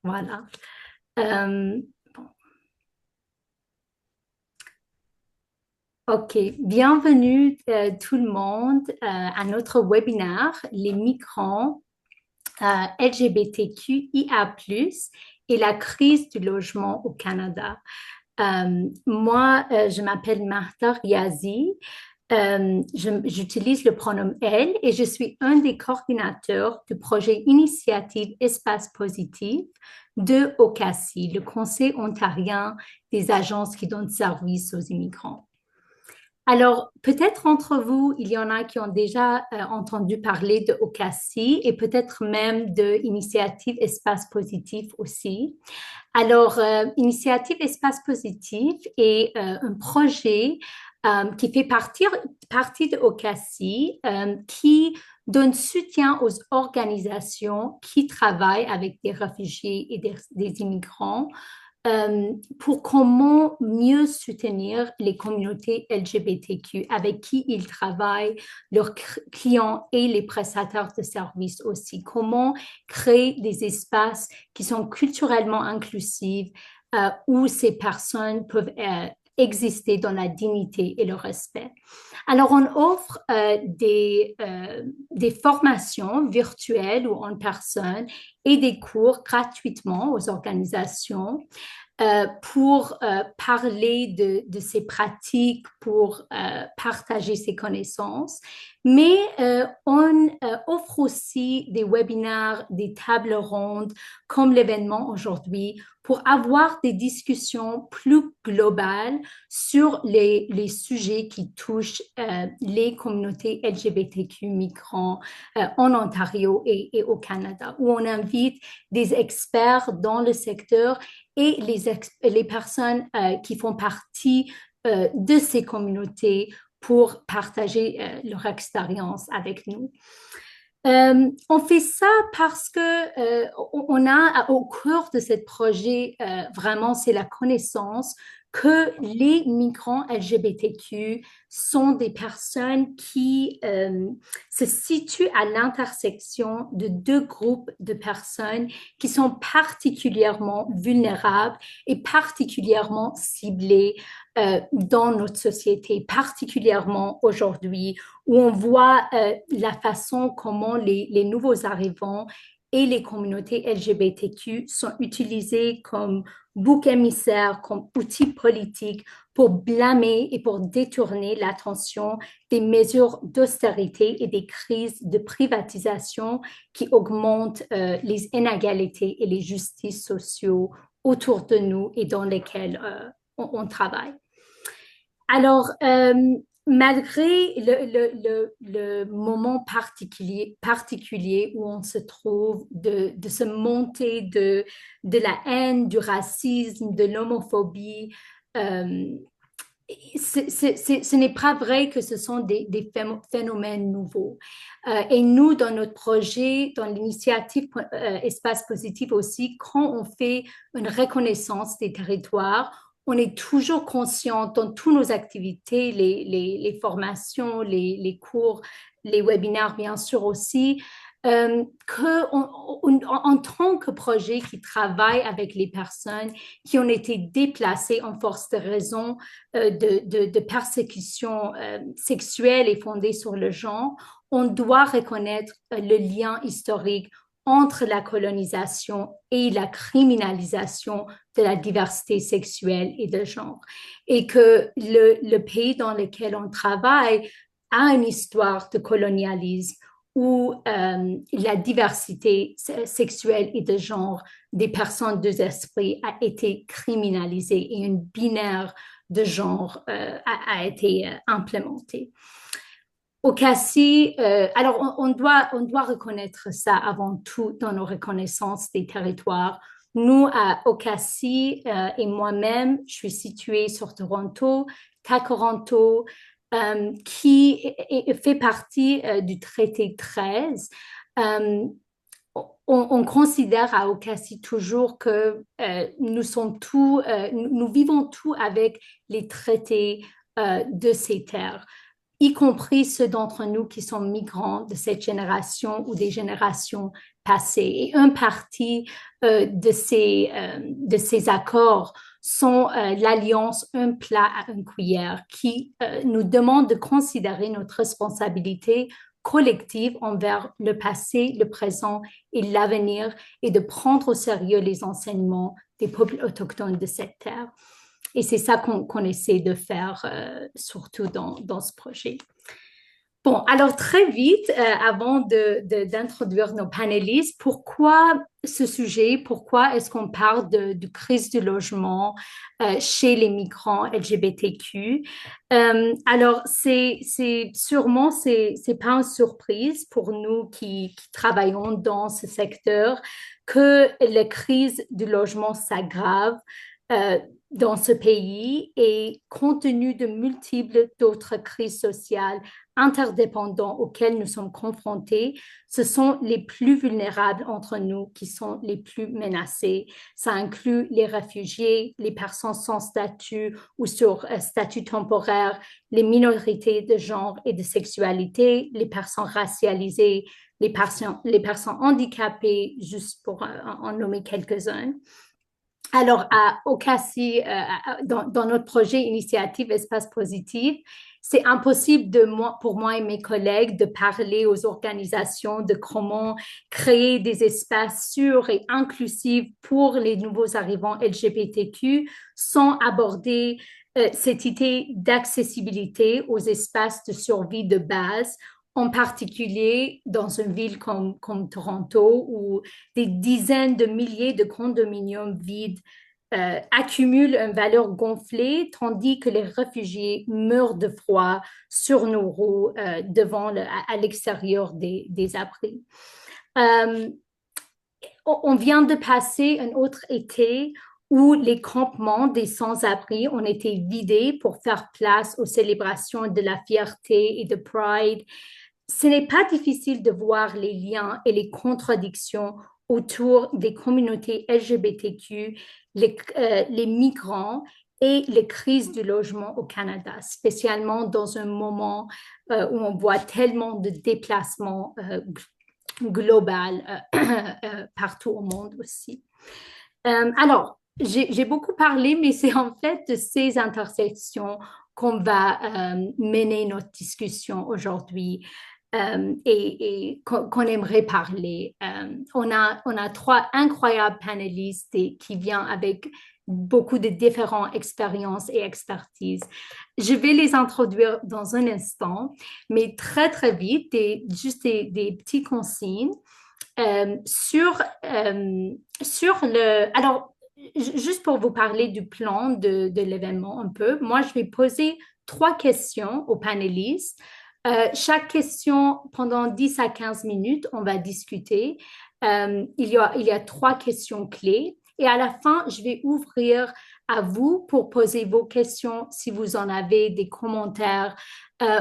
Voilà. Euh, OK. Bienvenue tout le monde à notre webinaire, les migrants LGBTQIA+, et la crise du logement au Canada. Moi, je m'appelle Martha Riazi. J'utilise le pronom elle et je suis un des coordinateurs du projet Initiative Espace Positif de OCASI, le Conseil ontarien des agences qui donnent service aux immigrants. Alors, peut-être entre vous, il y en a qui ont déjà entendu parler de OCASI et peut-être même de Initiative Espace Positif aussi. Alors, Initiative Espace Positif est un projet qui fait partie de OCASI, qui donne soutien aux organisations qui travaillent avec des réfugiés et des immigrants pour comment mieux soutenir les communautés LGBTQ avec qui ils travaillent, leurs clients et les prestataires de services aussi. Comment créer des espaces qui sont culturellement inclusifs, où ces personnes peuvent exister dans la dignité et le respect. Alors, on offre des formations virtuelles ou en personne et des cours gratuitement aux organisations pour parler de ces pratiques, pour partager ses connaissances. Mais on offre aussi des webinaires, des tables rondes, comme l'événement aujourd'hui, pour avoir des discussions plus globales sur les sujets qui touchent les communautés LGBTQ migrants en Ontario et au Canada, où on invite des experts dans le secteur et les personnes qui font partie de ces communautés pour partager leur expérience avec nous. On fait ça parce que on a au cœur de ce projet vraiment c'est la connaissance que les migrants LGBTQ sont des personnes qui se situent à l'intersection de deux groupes de personnes qui sont particulièrement vulnérables et particulièrement ciblées dans notre société, particulièrement aujourd'hui où on voit la façon comment les nouveaux arrivants et les communautés LGBTQ sont utilisés comme bouc émissaire, comme outil politique pour blâmer et pour détourner l'attention des mesures d'austérité et des crises de privatisation qui augmentent les inégalités et les justices sociaux autour de nous et dans lesquelles on travaille. Alors, malgré le moment particulier où on se trouve de se monter de la haine, du racisme, de l'homophobie, euh, ce n'est pas vrai que ce sont des phénomènes nouveaux. Et nous, dans notre projet, dans l'initiative Espace Positif aussi, quand on fait une reconnaissance des territoires, on est toujours conscient dans toutes nos activités, les formations, les cours, les webinaires, bien sûr aussi, en tant que projet qui travaille avec les personnes qui ont été déplacées en force de raison de persécution sexuelle et fondée sur le genre, on doit reconnaître le lien historique entre la colonisation et la criminalisation de la diversité sexuelle et de genre. Et que le pays dans lequel on travaille a une histoire de colonialisme où la diversité sexuelle et de genre des personnes de esprits a été criminalisée et une binaire de genre a été implémentée. Au Cassis, alors on doit reconnaître ça avant tout dans nos reconnaissances des territoires. Nous, à Ocassi et moi-même, je suis située sur Toronto, Toronto, qui fait partie du traité 13. Euh, on considère à Ocassi toujours que nous vivons tout avec les traités de ces terres y compris ceux d'entre nous qui sont migrants de cette génération ou des générations passées. Et une partie de ces accords sont l'alliance un plat à une cuillère qui nous demande de considérer notre responsabilité collective envers le passé, le présent et l'avenir et de prendre au sérieux les enseignements des peuples autochtones de cette terre. Et c'est ça qu'on essaie de faire surtout dans ce projet. Bon, alors très vite, avant d'introduire nos panélistes, pourquoi ce sujet? Pourquoi est-ce qu'on parle de crise du logement chez les migrants LGBTQ? Alors, sûrement, c'est pas une surprise pour nous qui travaillons dans ce secteur que la crise du logement s'aggrave. Euh, dans ce pays et compte tenu de multiples d'autres crises sociales interdépendants auxquels nous sommes confrontés, ce sont les plus vulnérables entre nous qui sont les plus menacés. Ça inclut les réfugiés, les personnes sans statut ou sur statut temporaire, les minorités de genre et de sexualité, les personnes racialisées, les personnes handicapées, juste pour en nommer quelques-uns. Alors, au CACI, dans notre projet Initiative Espace Positif, c'est impossible pour moi et mes collègues de parler aux organisations de comment créer des espaces sûrs et inclusifs pour les nouveaux arrivants LGBTQ sans aborder cette idée d'accessibilité aux espaces de survie de base, en particulier dans une ville comme Toronto où des dizaines de milliers de condominiums vides accumulent une valeur gonflée, tandis que les réfugiés meurent de froid sur nos roues à l'extérieur des abris. On vient de passer un autre été où les campements des sans-abri ont été vidés pour faire place aux célébrations de la fierté et de Pride. Ce n'est pas difficile de voir les liens et les contradictions autour des communautés LGBTQ, les migrants et les crises du logement au Canada, spécialement dans un moment où on voit tellement de déplacements global partout au monde aussi. Alors, j'ai beaucoup parlé, mais c'est en fait de ces intersections qu'on va mener notre discussion aujourd'hui et qu'on aimerait parler. On a trois incroyables panélistes qui viennent avec beaucoup de différentes expériences et expertises. Je vais les introduire dans un instant, mais très, très vite, juste des petites consignes sur le... Alors, juste pour vous parler du plan de l'événement un peu, moi, je vais poser trois questions aux panélistes. Chaque question, pendant 10 à 15 minutes, on va discuter. Il y a trois questions clés. Et à la fin, je vais ouvrir à vous pour poser vos questions si vous en avez des commentaires.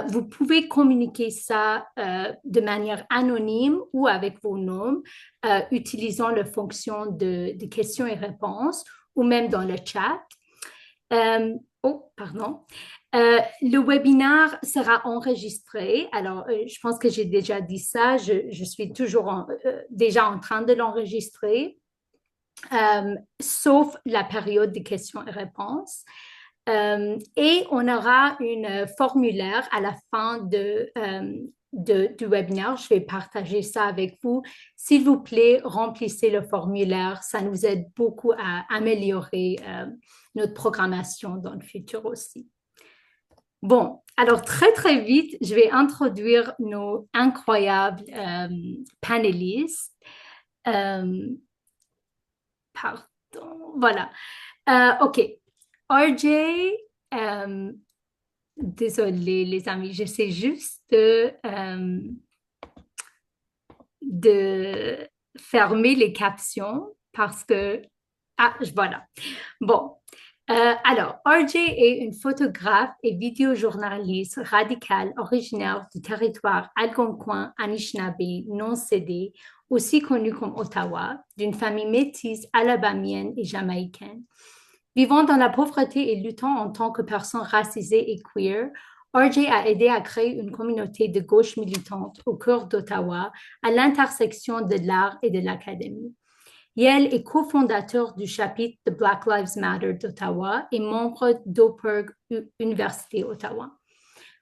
Vous pouvez communiquer ça de manière anonyme ou avec vos noms, utilisant la fonction de questions et réponses ou même dans le chat. Pardon. Le webinaire sera enregistré. Alors, je pense que j'ai déjà dit ça. Je suis toujours déjà en train de l'enregistrer, sauf la période de questions et réponses. Et on aura une formulaire à la fin du webinaire. Je vais partager ça avec vous. S'il vous plaît, remplissez le formulaire. Ça nous aide beaucoup à améliorer notre programmation dans le futur aussi. Bon, alors très, très vite, je vais introduire nos incroyables panélistes. Pardon, voilà. OK. RJ, désolée les amis, j'essaie juste de fermer les captions parce que... Ah, voilà. Bon. Alors, RJ est une photographe et vidéojournaliste radicale originaire du territoire algonquin Anishinaabe non cédé, aussi connu comme Ottawa, d'une famille métisse alabamienne et jamaïcaine. Vivant dans la pauvreté et luttant en tant que personne racisée et queer, RJ a aidé à créer une communauté de gauche militante au cœur d'Ottawa, à l'intersection de l'art et de l'académie. Yale est cofondateur du chapitre de Black Lives Matter d'Ottawa et membre d'Oberg Université Ottawa.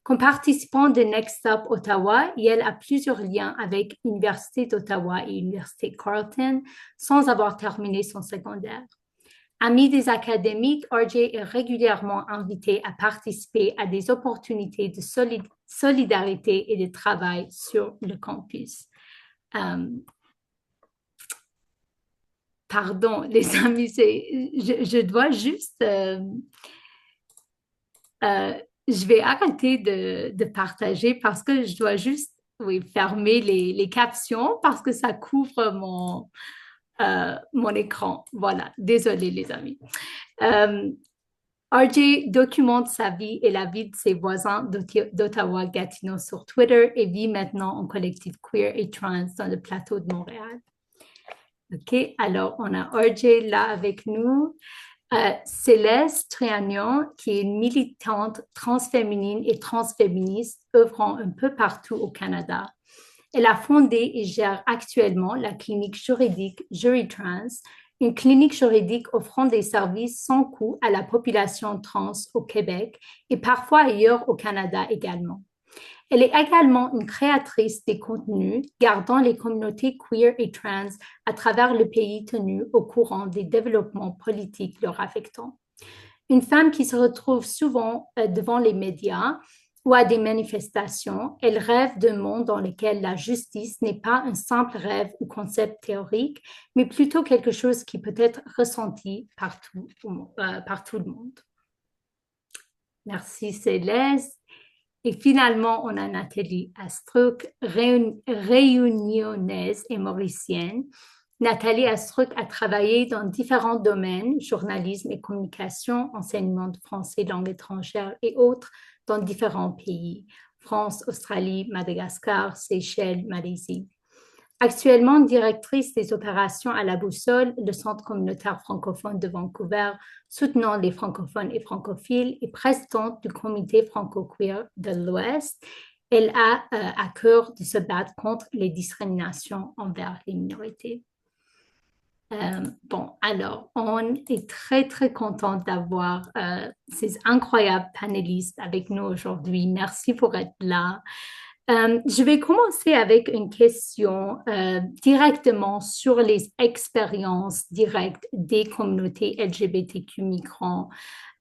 Comme participant de Next Stop Ottawa, Yale a plusieurs liens avec l'Université d'Ottawa et l'Université Carleton sans avoir terminé son secondaire. Ami des académiques, RJ est régulièrement invité à participer à des opportunités de solidarité et de travail sur le campus. Pardon, les amis, je dois juste, je vais arrêter de partager parce que je dois juste, oui, fermer les captions parce que ça couvre mon écran. Voilà, désolé les amis. RJ documente sa vie et la vie de ses voisins d'Ottawa-Gatineau sur Twitter et vit maintenant en collectif queer et trans dans le plateau de Montréal. OK, alors on a RJ là avec nous. Céleste Trianion, qui est une militante transféminine et transféministe œuvrant un peu partout au Canada. Elle a fondé et gère actuellement la clinique juridique JuriTrans, une clinique juridique offrant des services sans coût à la population trans au Québec et parfois ailleurs au Canada également. Elle est également une créatrice des contenus gardant les communautés queer et trans à travers le pays tenues au courant des développements politiques leur affectant. Une femme qui se retrouve souvent devant les médias ou à des manifestations, elle rêve d'un monde dans lequel la justice n'est pas un simple rêve ou concept théorique, mais plutôt quelque chose qui peut être ressenti par tout le monde. Merci Céleste. Et finalement, on a Nathalie Astruc, réunionnaise et mauricienne. Nathalie Astruc a travaillé dans différents domaines, journalisme et communication, enseignement de français, langue étrangère et autres, dans différents pays, France, Australie, Madagascar, Seychelles, Malaisie. Actuellement directrice des opérations à la Boussole, le centre communautaire francophone de Vancouver, soutenant les francophones et francophiles, et présidente du comité franco-queer de l'Ouest. Elle a à cœur de se battre contre les discriminations envers les minorités. Bon, alors, on est très, très content d'avoir ces incroyables panélistes avec nous aujourd'hui. Merci pour être là. Je vais commencer avec une question directement sur les expériences directes des communautés LGBTQ migrants.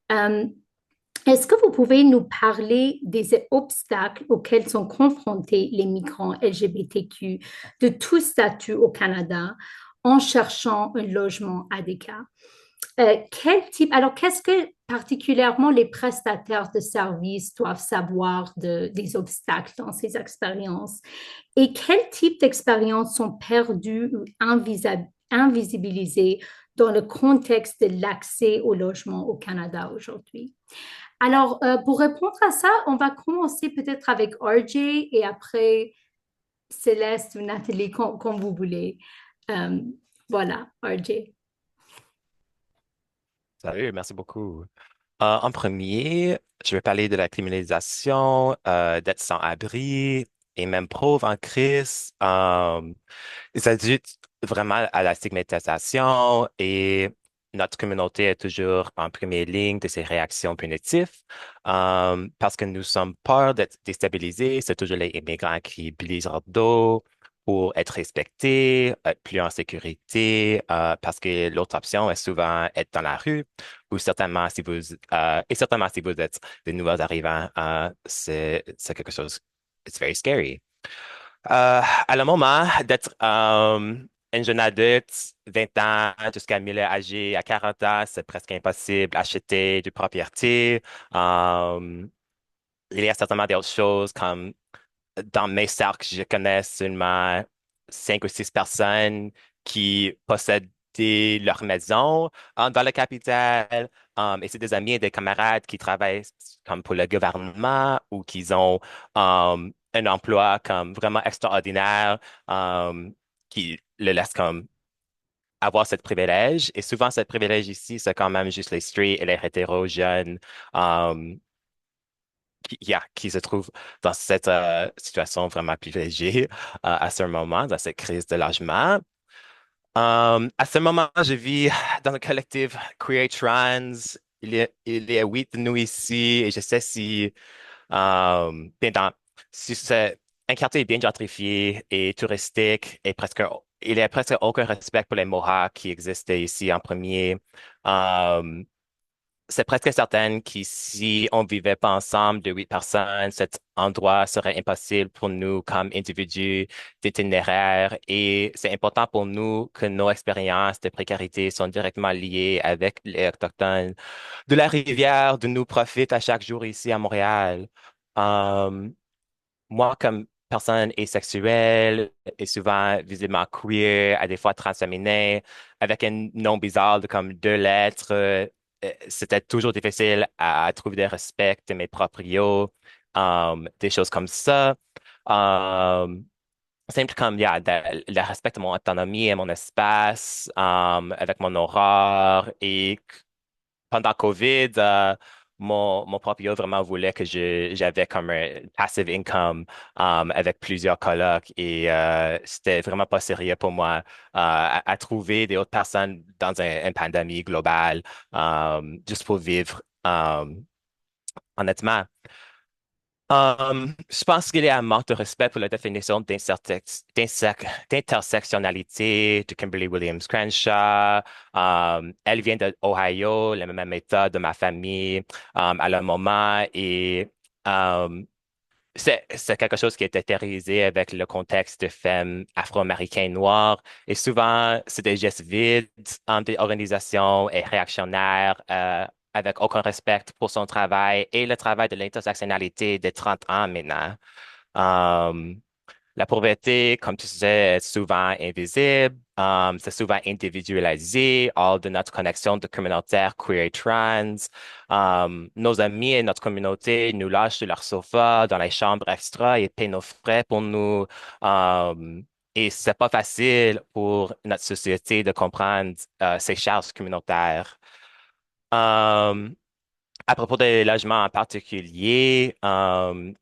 Est-ce que vous pouvez nous parler des obstacles auxquels sont confrontés les migrants LGBTQ de tout statut au Canada en cherchant un logement adéquat? Alors, qu'est-ce que particulièrement les prestataires de services doivent savoir des obstacles dans ces expériences? Et quel type d'expériences sont perdues ou invisibilisées dans le contexte de l'accès au logement au Canada aujourd'hui? Alors, pour répondre à ça, on va commencer peut-être avec RJ et après Céleste ou Nathalie, comme vous voulez. Euh, voilà, RJ. Salut, merci beaucoup. En premier, je vais parler de la criminalisation, d'être sans abri et même pauvre en crise. Les adultes vraiment à la stigmatisation et notre communauté est toujours en première ligne de ces réactions punitives parce que nous sommes peur d'être déstabilisés. C'est toujours les immigrants qui brisent leur dos pour être respectés, être plus en sécurité, parce que l'autre option est souvent être dans la rue ou certainement si vous êtes des nouveaux arrivants, c'est quelque chose, it's very scary. À le moment d'être un jeune adulte, 20 ans jusqu'à 1000 âgé à 40 ans, c'est presque impossible d'acheter du propriété. Euh, il y a certainement d'autres choses comme dans mes cercles, je connais seulement 5 ou 6 personnes qui possèdent leur maison dans la capitale. Et c'est des amis et des camarades qui travaillent comme pour le gouvernement ou qui ont un emploi comme vraiment extraordinaire qui le laisse comme avoir ce privilège. Et souvent, ce privilège ici, c'est quand même juste les straight et les hétéros jeunes. Um, qui se trouve dans cette situation vraiment privilégiée à ce moment, dans cette crise de logement. À ce moment, je vis dans le collectif Queer Trans. Il y a 8 de nous ici et je sais si, bien si c'est un quartier bien gentrifié et touristique et il y a presque aucun respect pour les Mohawks qui existaient ici en premier. Euh, c'est presque certain que si on vivait pas ensemble de 8 personnes, cet endroit serait impossible pour nous comme individus d'itinéraire et c'est important pour nous que nos expériences de précarité sont directement liées avec les Autochtones de la rivière, de nous profitent à chaque jour ici à Montréal. Euh, Moi, comme personne asexuelle et souvent visiblement queer, à des fois transféminée, avec un nom bizarre de comme 2 lettres, c'était toujours difficile à trouver des respects de mes proprios, des choses comme ça. Um, Simple comme, yeah, le respect de mon autonomie et mon espace, avec mon aura et pendant COVID, mon proprio vraiment voulait que j'avais comme un passive income avec plusieurs colocs et c'était vraiment pas sérieux pour moi à trouver des autres personnes dans une pandémie globale juste pour vivre honnêtement. Je pense qu'il y a un manque de respect pour la définition d'intersectionnalité de Kimberly Williams Crenshaw. Elle vient de Ohio, la même état de ma famille à le moment et um, c'est quelque chose qui est terrorisé avec le contexte de femmes afro-américaines noires. Et souvent, c'est des gestes vides des organisations et réactionnaires avec aucun respect pour son travail et le travail de l'intersectionnalité de 30 ans maintenant. Euh, la pauvreté, comme tu disais, est souvent invisible, c'est souvent individualisé, hors de notre connexion de communautaire queer et trans. Nos amis et notre communauté nous lâchent sur leur sofa, dans les chambres extra et paient nos frais pour nous. Et c'est pas facile pour notre société de comprendre ces charges communautaires. Um, à propos des logements en particulier,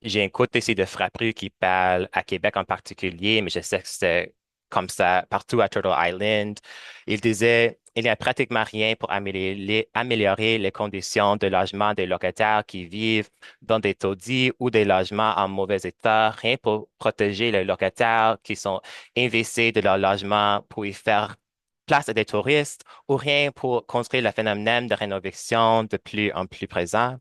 j'ai un côté ici de Frappru qui parle à Québec en particulier, mais je sais que c'est comme ça partout à Turtle Island. Il disait, il n'y a pratiquement rien pour améliorer les conditions de logement des locataires qui vivent dans des taudis ou des logements en mauvais état, rien pour protéger les locataires qui sont investis de leur logement pour y faire place à des touristes ou rien pour construire le phénomène de rénovation de plus en plus présent.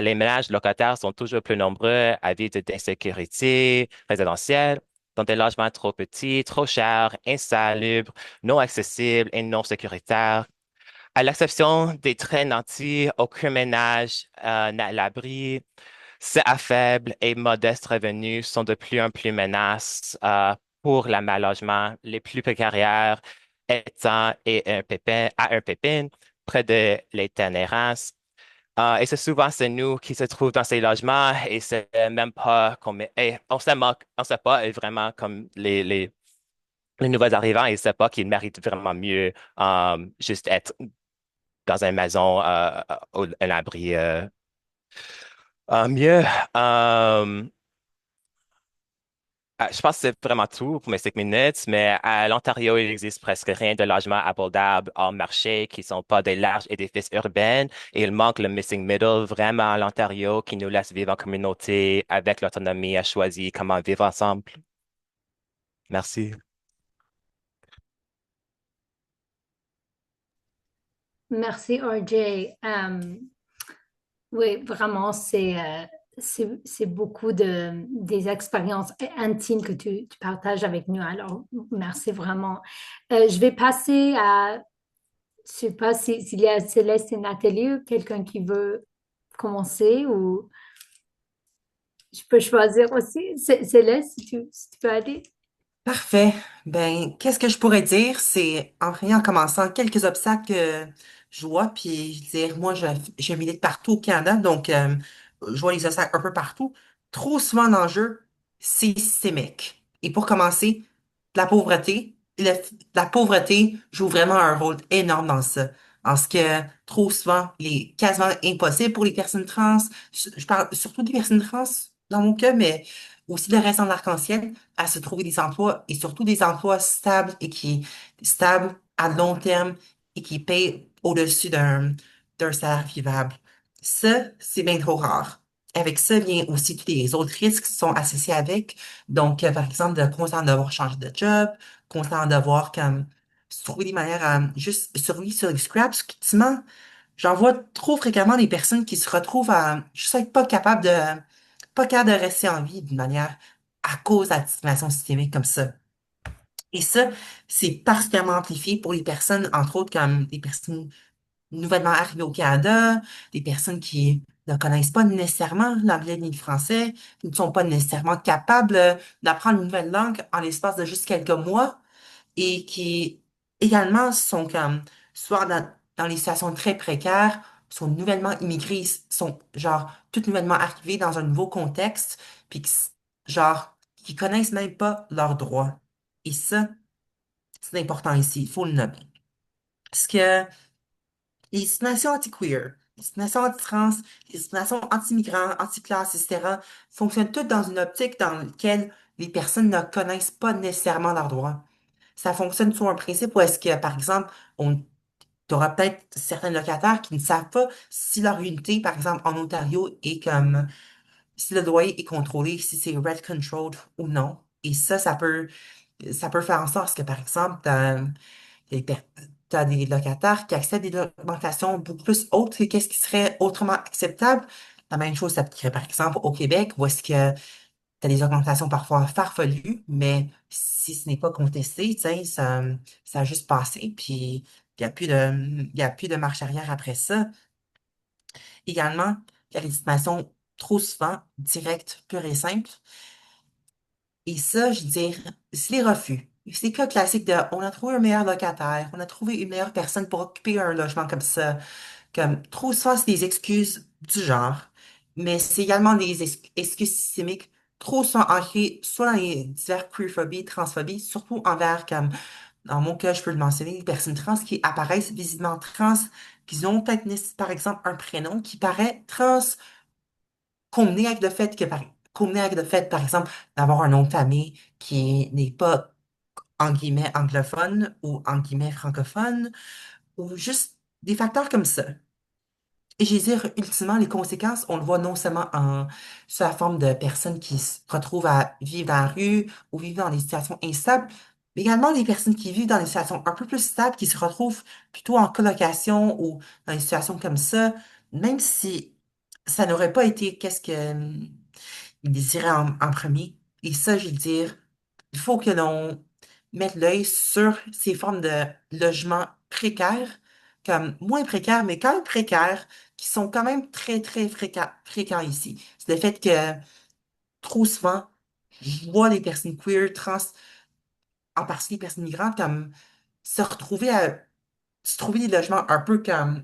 Les ménages locataires sont toujours plus nombreux à vivre d'insécurité résidentielle, dans des logements trop petits, trop chers, insalubres, non accessibles et non sécuritaires. À l'exception des très nantis, aucun ménage n'a l'abri. Ces à faible et modestes revenus sont de plus en plus menaces pour le mal-logement, les plus précaires étant à un pépin près de l'itinérance. Et c'est souvent c'est nous qui se trouvent dans ces logements et c'est même pas comme on sait pas vraiment comme les nouveaux arrivants, ils savent pas qu'ils méritent vraiment mieux juste être dans une maison un abri mieux. Euh, je pense que c'est vraiment tout pour mes 5 minutes, mais à l'Ontario, il existe presque rien de logements abordables hors marché qui sont pas des larges édifices urbains et il manque le missing middle vraiment à l'Ontario qui nous laisse vivre en communauté avec l'autonomie à choisir comment vivre ensemble. Merci. Merci, RJ. Oui, vraiment, c'est beaucoup des expériences intimes que tu partages avec nous. Alors, merci vraiment. Je vais passer à, je sais pas s'il y a Céleste et Nathalie ou quelqu'un qui veut commencer ou je peux choisir aussi. Céleste, si tu peux aller. Parfait. Ben, qu'est-ce que je pourrais dire? C'est en commençant quelques obstacles que je vois, puis dire, moi, je milite partout au Canada, donc je vois les obstacles un peu partout. Trop souvent l'enjeu, c'est systémique. Et pour commencer, la pauvreté. La pauvreté joue vraiment un rôle énorme dans ça. En ce que trop souvent, il est quasiment impossible pour les personnes trans, je parle surtout des personnes trans dans mon cas, mais aussi le reste en arc-en-ciel, à se trouver des emplois et surtout des emplois stables et qui stables à long terme et qui payent au-dessus d'un salaire vivable. Ça, c'est bien trop rare. Avec ça vient aussi tous les autres risques qui sont associés avec. Donc, par exemple, de constamment devoir changer de job, constamment devoir comme trouver des manières à juste survivre sur les scraps. Effectivement, j'en vois trop fréquemment des personnes qui se retrouvent à juste être pas capable de rester en vie d'une manière à cause de la discrimination systémique comme ça. Et ça, c'est particulièrement amplifié pour les personnes, entre autres, comme des personnes nouvellement arrivées au Canada, des personnes qui ne connaissent pas nécessairement l'anglais ni le français, qui ne sont pas nécessairement capables d'apprendre une nouvelle langue en l'espace de juste quelques mois et qui également sont comme soit dans les situations très précaires, sont nouvellement immigrés, sont genre tout nouvellement arrivés dans un nouveau contexte, puis genre qui connaissent même pas leurs droits. Et ça, c'est important ici, il faut le nommer. Parce que les discriminations anti-queer, les discriminations anti-trans, les discriminations anti-migrants, anti-classe, etc., fonctionnent toutes dans une optique dans laquelle les personnes ne connaissent pas nécessairement leurs droits. Ça fonctionne sur un principe où est-ce que, par exemple, on aura peut-être certains locataires qui ne savent pas si leur unité, par exemple, en Ontario, est comme, si le loyer est contrôlé, si c'est rent controlled ou non. Et ça peut faire en sorte que, par exemple, t'as des locataires qui acceptent des augmentations beaucoup plus hautes que qu'est-ce qui serait autrement acceptable. La même chose s'appliquerait, par exemple, au Québec, où est-ce que t'as des augmentations parfois farfelues, mais si ce n'est pas contesté, tu sais, ça a juste passé, puis il y a plus de marche arrière après ça. Également, il y a les estimations trop souvent directes, pures et simples. Et ça, je veux dire, c'est les refus. C'est le cas classique de on a trouvé un meilleur locataire, on a trouvé une meilleure personne pour occuper un logement comme ça. Comme trop souvent, c'est des excuses du genre, mais c'est également des excuses systémiques trop souvent ancrées soit dans les divers queerphobies, transphobies, surtout envers, comme dans mon cas, je peux le mentionner, les personnes trans qui apparaissent visiblement trans, qui ont peut-être, par exemple, un prénom qui paraît trans, combiné avec le fait que, combiné avec le fait, par exemple, d'avoir un nom de famille qui n'est pas, en guillemets, anglophone ou, en guillemets, francophone, ou juste des facteurs comme ça. Et je veux dire, ultimement, les conséquences, on le voit non seulement sous la forme de personnes qui se retrouvent à vivre dans la rue ou vivre dans des situations instables, mais également des personnes qui vivent dans des situations un peu plus stables, qui se retrouvent plutôt en colocation ou dans des situations comme ça, même si ça n'aurait pas été qu'est-ce que ils désiraient en premier. Et ça, je veux dire, il faut que l'on mette l'œil sur ces formes de logements précaires, comme moins précaires, mais quand même précaires, qui sont quand même très, très fréquents ici. C'est le fait que trop souvent, je vois les personnes queer, trans, en particulier les personnes migrantes, comme se trouver des logements un peu comme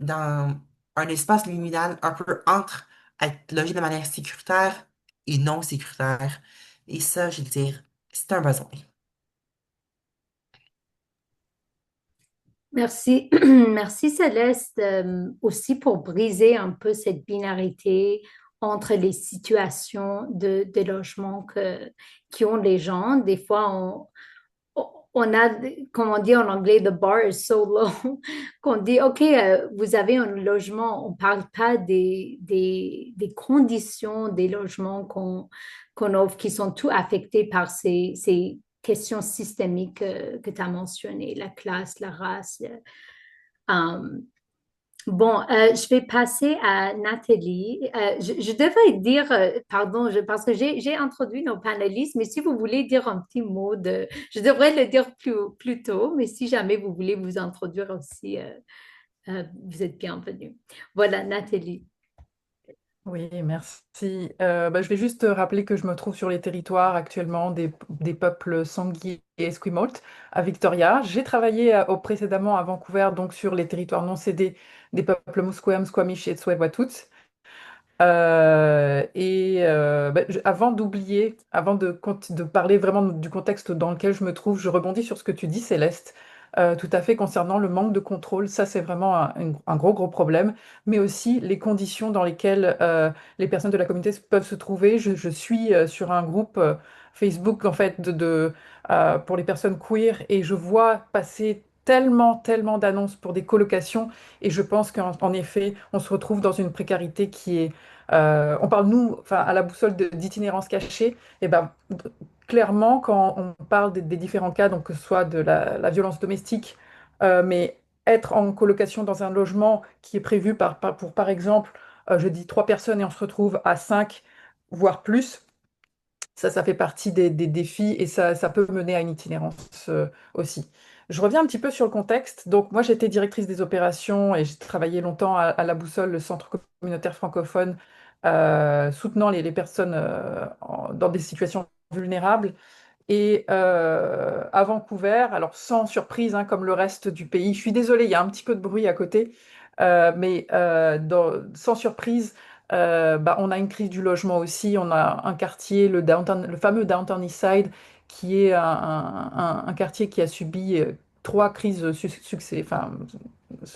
dans un espace liminal, un peu entre être logé de manière sécuritaire et non sécuritaire. Et ça, je veux dire, c'est un besoin. Merci, merci Céleste, aussi pour briser un peu cette binarité entre les situations de logement qui ont les gens. Des fois, on a, comme on dit en anglais, the bar is so low, qu'on dit, OK, vous avez un logement, on ne parle pas des conditions des logements qu'on offre, qui sont tout affectés par ces questions systémiques que tu as mentionnées, la classe, la race. Euh, Bon, je vais passer à Nathalie. Je devrais dire, pardon, parce que j'ai introduit nos panélistes, mais si vous voulez dire un petit mot je devrais le dire plus tôt, mais si jamais vous voulez vous introduire aussi, vous êtes bienvenue. Voilà, Nathalie. Oui, merci. Je vais juste rappeler que je me trouve sur les territoires actuellement des peuples Sangui et Esquimalt à Victoria. J'ai travaillé précédemment à Vancouver, donc sur les territoires non cédés des peuples Musqueam, Squamish et Tsleil-Waututh. Avant d'oublier, avant de parler vraiment du contexte dans lequel je me trouve, je rebondis sur ce que tu dis, Céleste, tout à fait concernant le manque de contrôle. Ça, c'est vraiment un gros, gros problème, mais aussi les conditions dans lesquelles les personnes de la communauté peuvent se trouver. Je suis sur un groupe Facebook, en fait, pour les personnes queer, et je vois passer tellement, tellement d'annonces pour des colocations, et je pense qu'en effet, on se retrouve dans une précarité qui est... on parle, nous, enfin, à la boussole d'itinérance cachée, et ben, clairement, quand on parle des différents cas, donc que ce soit de la violence domestique, mais être en colocation dans un logement qui est prévu pour, par exemple, je dis 3 personnes et on se retrouve à 5, voire plus, ça fait partie des défis et ça peut mener à une itinérance aussi. Je reviens un petit peu sur le contexte. Donc, moi, j'étais directrice des opérations et j'ai travaillé longtemps à la Boussole, le centre communautaire francophone, soutenant les personnes dans des situations vulnérables. Et à Vancouver, alors sans surprise, hein, comme le reste du pays, je suis désolée, il y a un petit peu de bruit à côté, mais sans surprise, bah, on a une crise du logement aussi. On a un quartier, le fameux Downtown Eastside, qui est un quartier qui a subi 3 crises enfin,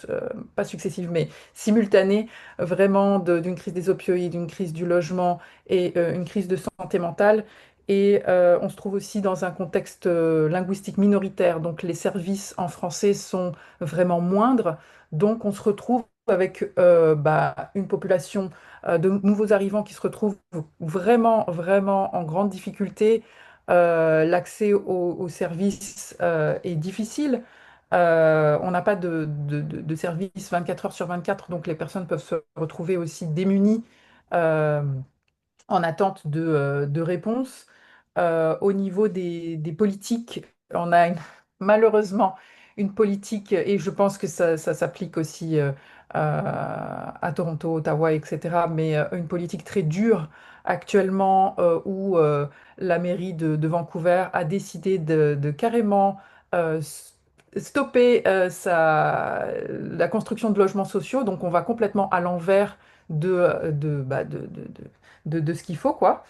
euh, pas successives, mais simultanées, vraiment d'une crise des opioïdes, d'une crise du logement et une crise de santé mentale. Et on se trouve aussi dans un contexte linguistique minoritaire, donc les services en français sont vraiment moindres. Donc on se retrouve avec bah, une population de nouveaux arrivants qui se retrouvent vraiment, vraiment en grande difficulté. L'accès aux services est difficile. On n'a pas de service 24 heures sur 24, donc les personnes peuvent se retrouver aussi démunies. euh, En attente de réponses. Au niveau des politiques, on a malheureusement une politique, et je pense que ça s'applique aussi à Toronto, Ottawa, etc., mais une politique très dure actuellement où la mairie de Vancouver a décidé de carrément stopper la construction de logements sociaux. Donc on va complètement à l'envers bah, de ce qu'il faut, quoi.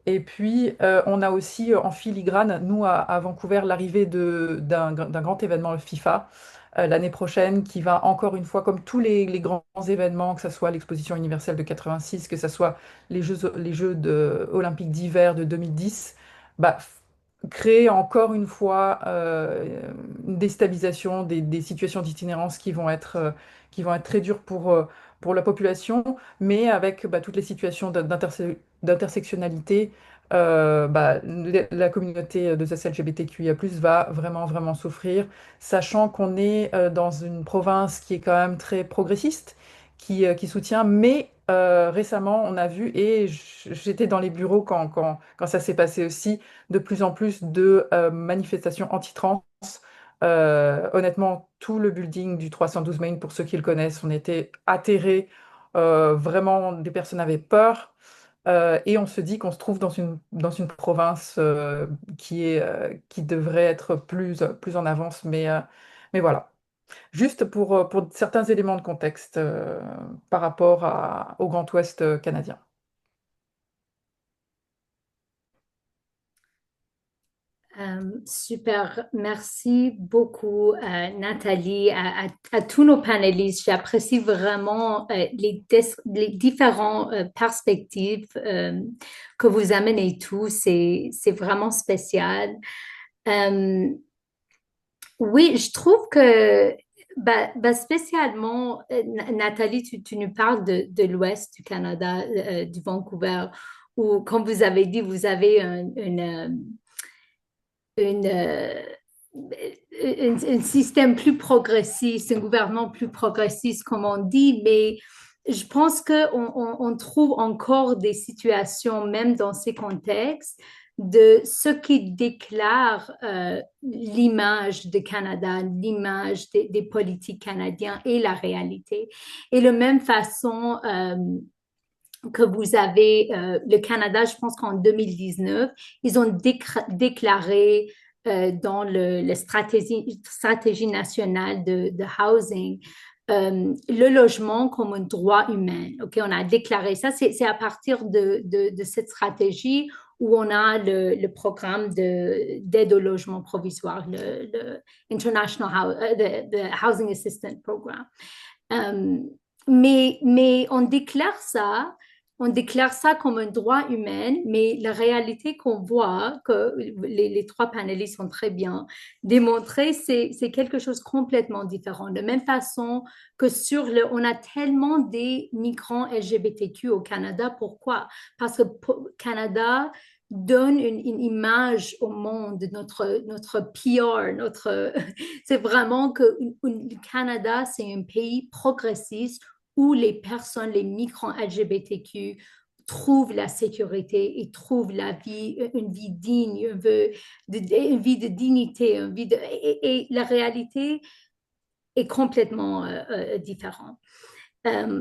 Et puis, on a aussi en filigrane, nous, à Vancouver, l'arrivée d'un grand événement, le FIFA, l'année prochaine, qui va encore une fois, comme tous les grands événements, que ce soit l'exposition universelle de 86, que ce soit les Jeux olympiques d'hiver de 2010, bah, créer encore une fois une déstabilisation des situations d'itinérance qui vont être très dures pour la population, mais avec bah, toutes les situations d'intersectionnalité, bah, la communauté de ces LGBTQIA+, va vraiment, vraiment souffrir, sachant qu'on est dans une province qui est quand même très progressiste, qui soutient, mais récemment, on a vu, et j'étais dans les bureaux quand ça s'est passé aussi, de plus en plus de manifestations anti-trans. Honnêtement, tout le building du 312 Main, pour ceux qui le connaissent, on était atterrés. Vraiment, des personnes avaient peur. Et on se dit qu'on se trouve dans une province qui devrait être plus en avance. Mais voilà. Juste pour certains éléments de contexte par rapport au Grand Ouest canadien. Super, merci beaucoup Nathalie, à tous nos panélistes. J'apprécie vraiment les différentes perspectives que vous amenez tous. C'est vraiment spécial. Euh, oui, je trouve que spécialement, Nathalie, tu nous parles de l'Ouest du Canada, du Vancouver, où, comme vous avez dit, vous avez une, un système plus progressiste, un gouvernement plus progressiste, comme on dit, mais je pense qu'on trouve encore des situations, même dans ces contextes, de ce qui déclare l'image du Canada, l'image des politiques canadiens et la réalité. Et de la même façon, que vous avez le Canada, je pense qu'en 2019, ils ont déclaré dans le stratégie nationale de housing le logement comme un droit humain. OK, on a déclaré ça. C'est à partir de cette stratégie où on a le programme d'aide au logement provisoire, le the Housing Assistance Program. Euh, mais on déclare ça comme un droit humain, mais la réalité qu'on voit, que les trois panélistes ont très bien démontré, c'est quelque chose de complètement différent. De même façon que on a tellement des migrants LGBTQ au Canada. Pourquoi? Parce que le Canada donne une image au monde, notre PR, c'est vraiment que le Canada, c'est un pays progressiste où les personnes, les migrants LGBTQ trouvent la sécurité et trouvent une vie digne, une vie de dignité, et la réalité est complètement différente.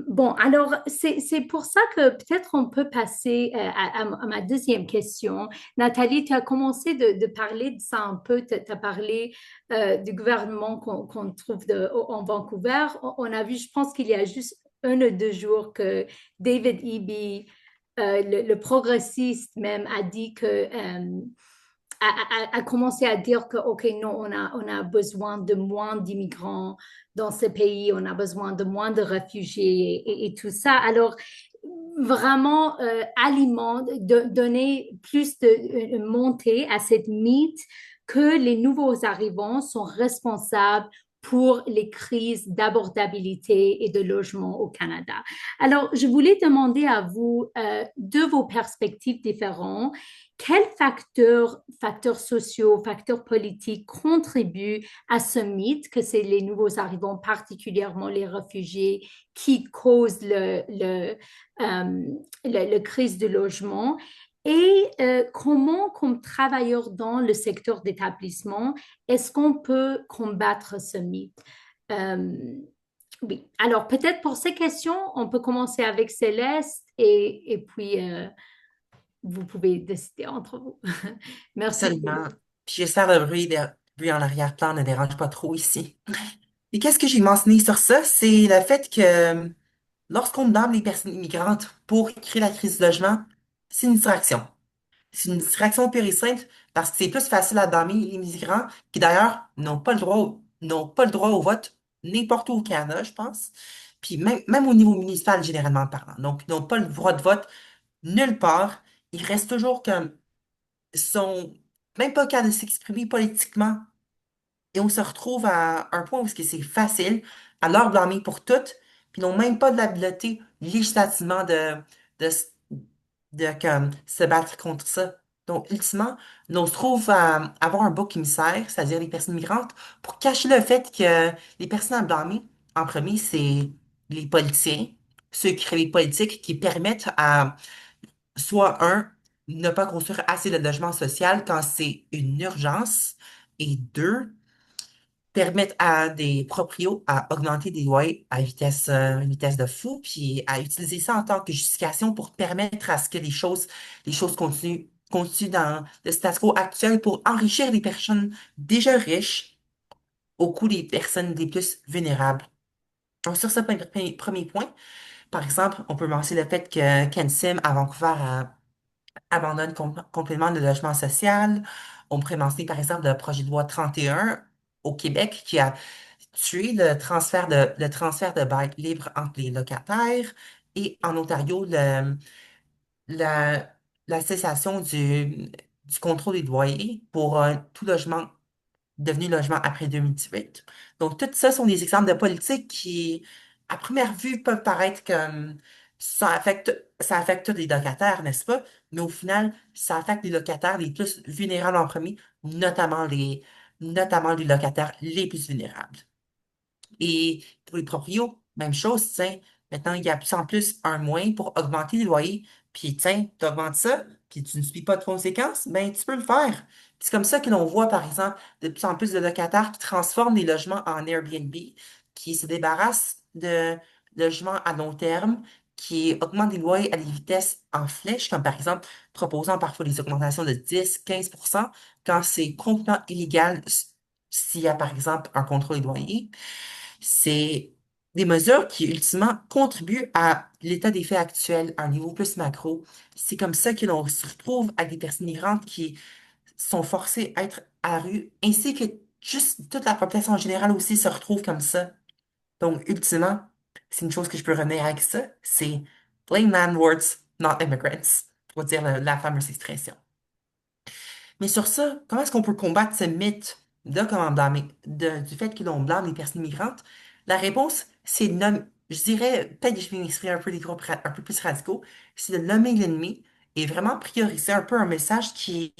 Bon, alors c'est pour ça que peut-être on peut passer à ma deuxième question. Nathalie, tu as commencé de parler de ça un peu. Tu as parlé du gouvernement qu'on trouve en Vancouver. On a vu, je pense qu'il y a juste 1 ou 2 jours que David Eby, le progressiste même, a dit a commencé à dire que, OK, non, on a besoin de moins d'immigrants dans ce pays, on a besoin de moins de réfugiés et tout ça. Alors, vraiment, donner plus de montée à cette mythe que les nouveaux arrivants sont responsables pour les crises d'abordabilité et de logement au Canada. Alors, je voulais demander à vous, de vos perspectives différentes, quels facteurs sociaux, facteurs politiques contribuent à ce mythe que c'est les nouveaux arrivants, particulièrement les réfugiés, qui causent le crise de logement? Et comment, comme travailleur dans le secteur d'établissement, est-ce qu'on peut combattre ce mythe? Euh, oui, alors peut-être pour ces questions, on peut commencer avec Céleste et puis vous pouvez décider entre vous. Merci. Absolument. Puis j'espère le bruit en arrière-plan ne dérange pas trop ici. Et qu'est-ce que j'ai mentionné sur ça? C'est le fait que lorsqu'on blâme les personnes immigrantes pour créer la crise du logement, c'est une distraction. C'est une distraction pure et simple parce que c'est plus facile à blâmer les migrants qui d'ailleurs n'ont pas le droit au vote n'importe où au Canada, je pense. Puis même au niveau municipal, généralement parlant. Donc, ils n'ont pas le droit de vote nulle part. Ils restent toujours comme, sont même pas capables de s'exprimer politiquement et on se retrouve à un point où c'est facile à leur blâmer pour tout, puis ils n'ont même pas de l'habileté législativement de, s- de comme, se battre contre ça. Donc, ultimement, on se trouve à avoir un bouc émissaire, c'est-à-dire les personnes migrantes, pour cacher le fait que les personnes à blâmer, en premier, c'est les politiciens, ceux qui créent les politiques qui permettent à soit ne pas construire assez de logements sociaux quand c'est une urgence, et deux, permettre à des proprios à augmenter des loyers à vitesse de fou, puis à utiliser ça en tant que justification pour permettre à ce que les choses continuent dans le status quo actuel pour enrichir les personnes déjà riches au coût des personnes les plus vulnérables. Donc, sur ce premier point, par exemple, on peut mentionner le fait que Sim à Vancouver abandonne complètement le logement social. On pourrait mentionner, par exemple, le projet de loi 31 au Québec qui a tué le transfert de bail libre entre les locataires et en Ontario, la, la cessation du contrôle des loyers pour tout logement devenu logement après 2018. Donc, tout ça sont des exemples de politique qui, à première vue, peuvent paraître comme ça affecte tous les locataires, n'est-ce pas? Mais au final, ça affecte les locataires les plus vulnérables en premier, notamment les locataires les plus vulnérables. Et pour les proprios, même chose, tiens, maintenant, il y a de plus en plus un moyen pour augmenter les loyers. Puis, tiens, tu augmentes ça, puis tu ne subis pas de conséquences, ben, tu peux le faire. Puis c'est comme ça que l'on voit, par exemple, de plus en plus de locataires qui transforment les logements en Airbnb, qui se débarrassent de logements à long terme, qui augmentent les loyers à des vitesses en flèche, comme par exemple proposant parfois des augmentations de 10-15% quand c'est complètement illégal s'il y a, par exemple, un contrôle des loyers. C'est des mesures qui, ultimement, contribuent à l'état des faits actuel à un niveau plus macro. C'est comme ça que l'on se retrouve avec des personnes migrantes qui sont forcées à être à la rue, ainsi que juste toute la population en général aussi se retrouve comme ça. Donc, ultimement, c'est une chose que je peux revenir avec ça, c'est blame landlords, not immigrants, pour dire la fameuse expression. Mais sur ça, comment est-ce qu'on peut combattre ce mythe de comment blâmer, du fait que l'on blâme les personnes migrantes? La réponse, c'est de nommer, je dirais, peut-être que je vais m'exprimer un peu des groupes un peu plus radicaux, c'est de nommer l'ennemi et vraiment prioriser un peu un message qui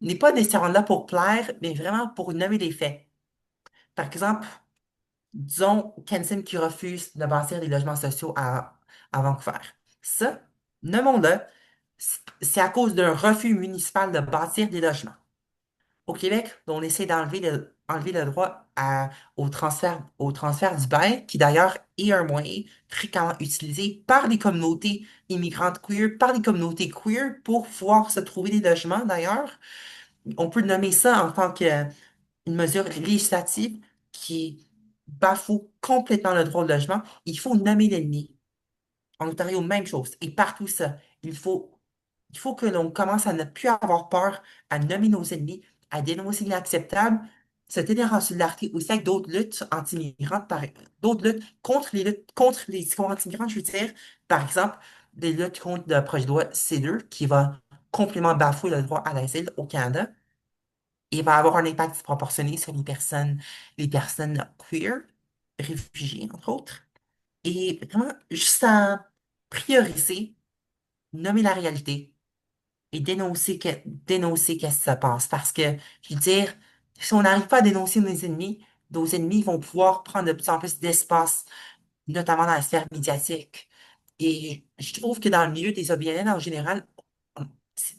n'est pas nécessairement là pour plaire, mais vraiment pour nommer les faits. Par exemple, disons Kenton qui refuse de bâtir des logements sociaux à Vancouver. Ça, nommons-le, c'est à cause d'un refus municipal de bâtir des logements. Au Québec, on essaie enlever le droit au transfert du bail, qui d'ailleurs est un moyen fréquemment utilisé par les communautés immigrantes queer, par les communautés queer pour pouvoir se trouver des logements d'ailleurs. On peut nommer ça en tant qu'une mesure législative qui bafoue complètement le droit au logement. Il faut nommer l'ennemi. En Ontario, même chose. Et partout ça. Il faut que l'on commence à ne plus avoir peur, à nommer nos ennemis, à dénoncer l'inacceptable, se tenir en solidarité aussi avec d'autres luttes anti-migrantes, d'autres luttes contre les discours anti-migrants, je veux dire, par exemple, des luttes contre le projet de loi C2 qui va complètement bafouer le droit à l'asile au Canada et va avoir un impact disproportionné sur les personnes queer, réfugiées, entre autres. Et vraiment, juste à prioriser, nommer la réalité et dénoncer qu'est-ce qui se passe. Parce que, je veux dire, si on n'arrive pas à dénoncer nos ennemis vont pouvoir prendre de plus en plus d'espace, notamment dans la sphère médiatique. Et je trouve que dans le milieu des OBNL en général, on,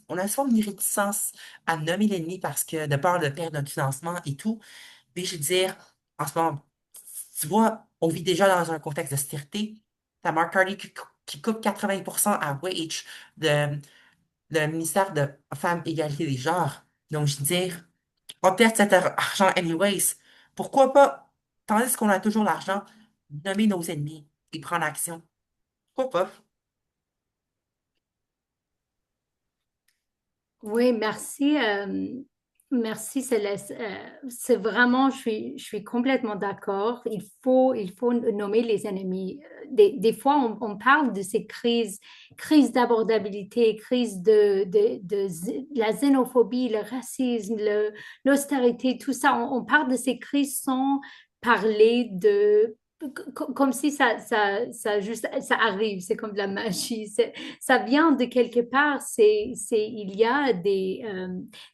on a souvent une réticence à nommer l'ennemi parce que de peur de perdre notre financement et tout. Mais je veux dire, en ce moment, tu vois, on vit déjà dans un contexte d'austérité. T'as Mark Carney qui coupe 80% à Wage, de, le ministère de Femmes, Égalité des genres. Donc, je veux dire, on perd cet argent anyways. Pourquoi pas, tandis qu'on a toujours l'argent, nommer nos ennemis et prendre action? Pourquoi pas? Oui, merci. Merci Céleste. C'est vraiment, je suis complètement d'accord. Il faut nommer les ennemis. Des fois, on parle de ces crises, crises d'abordabilité, crises de la xénophobie, le racisme, l'austérité, tout ça. On parle de ces crises sans parler de comme si ça juste ça arrive, c'est comme de la magie. Ça vient de quelque part, il y a des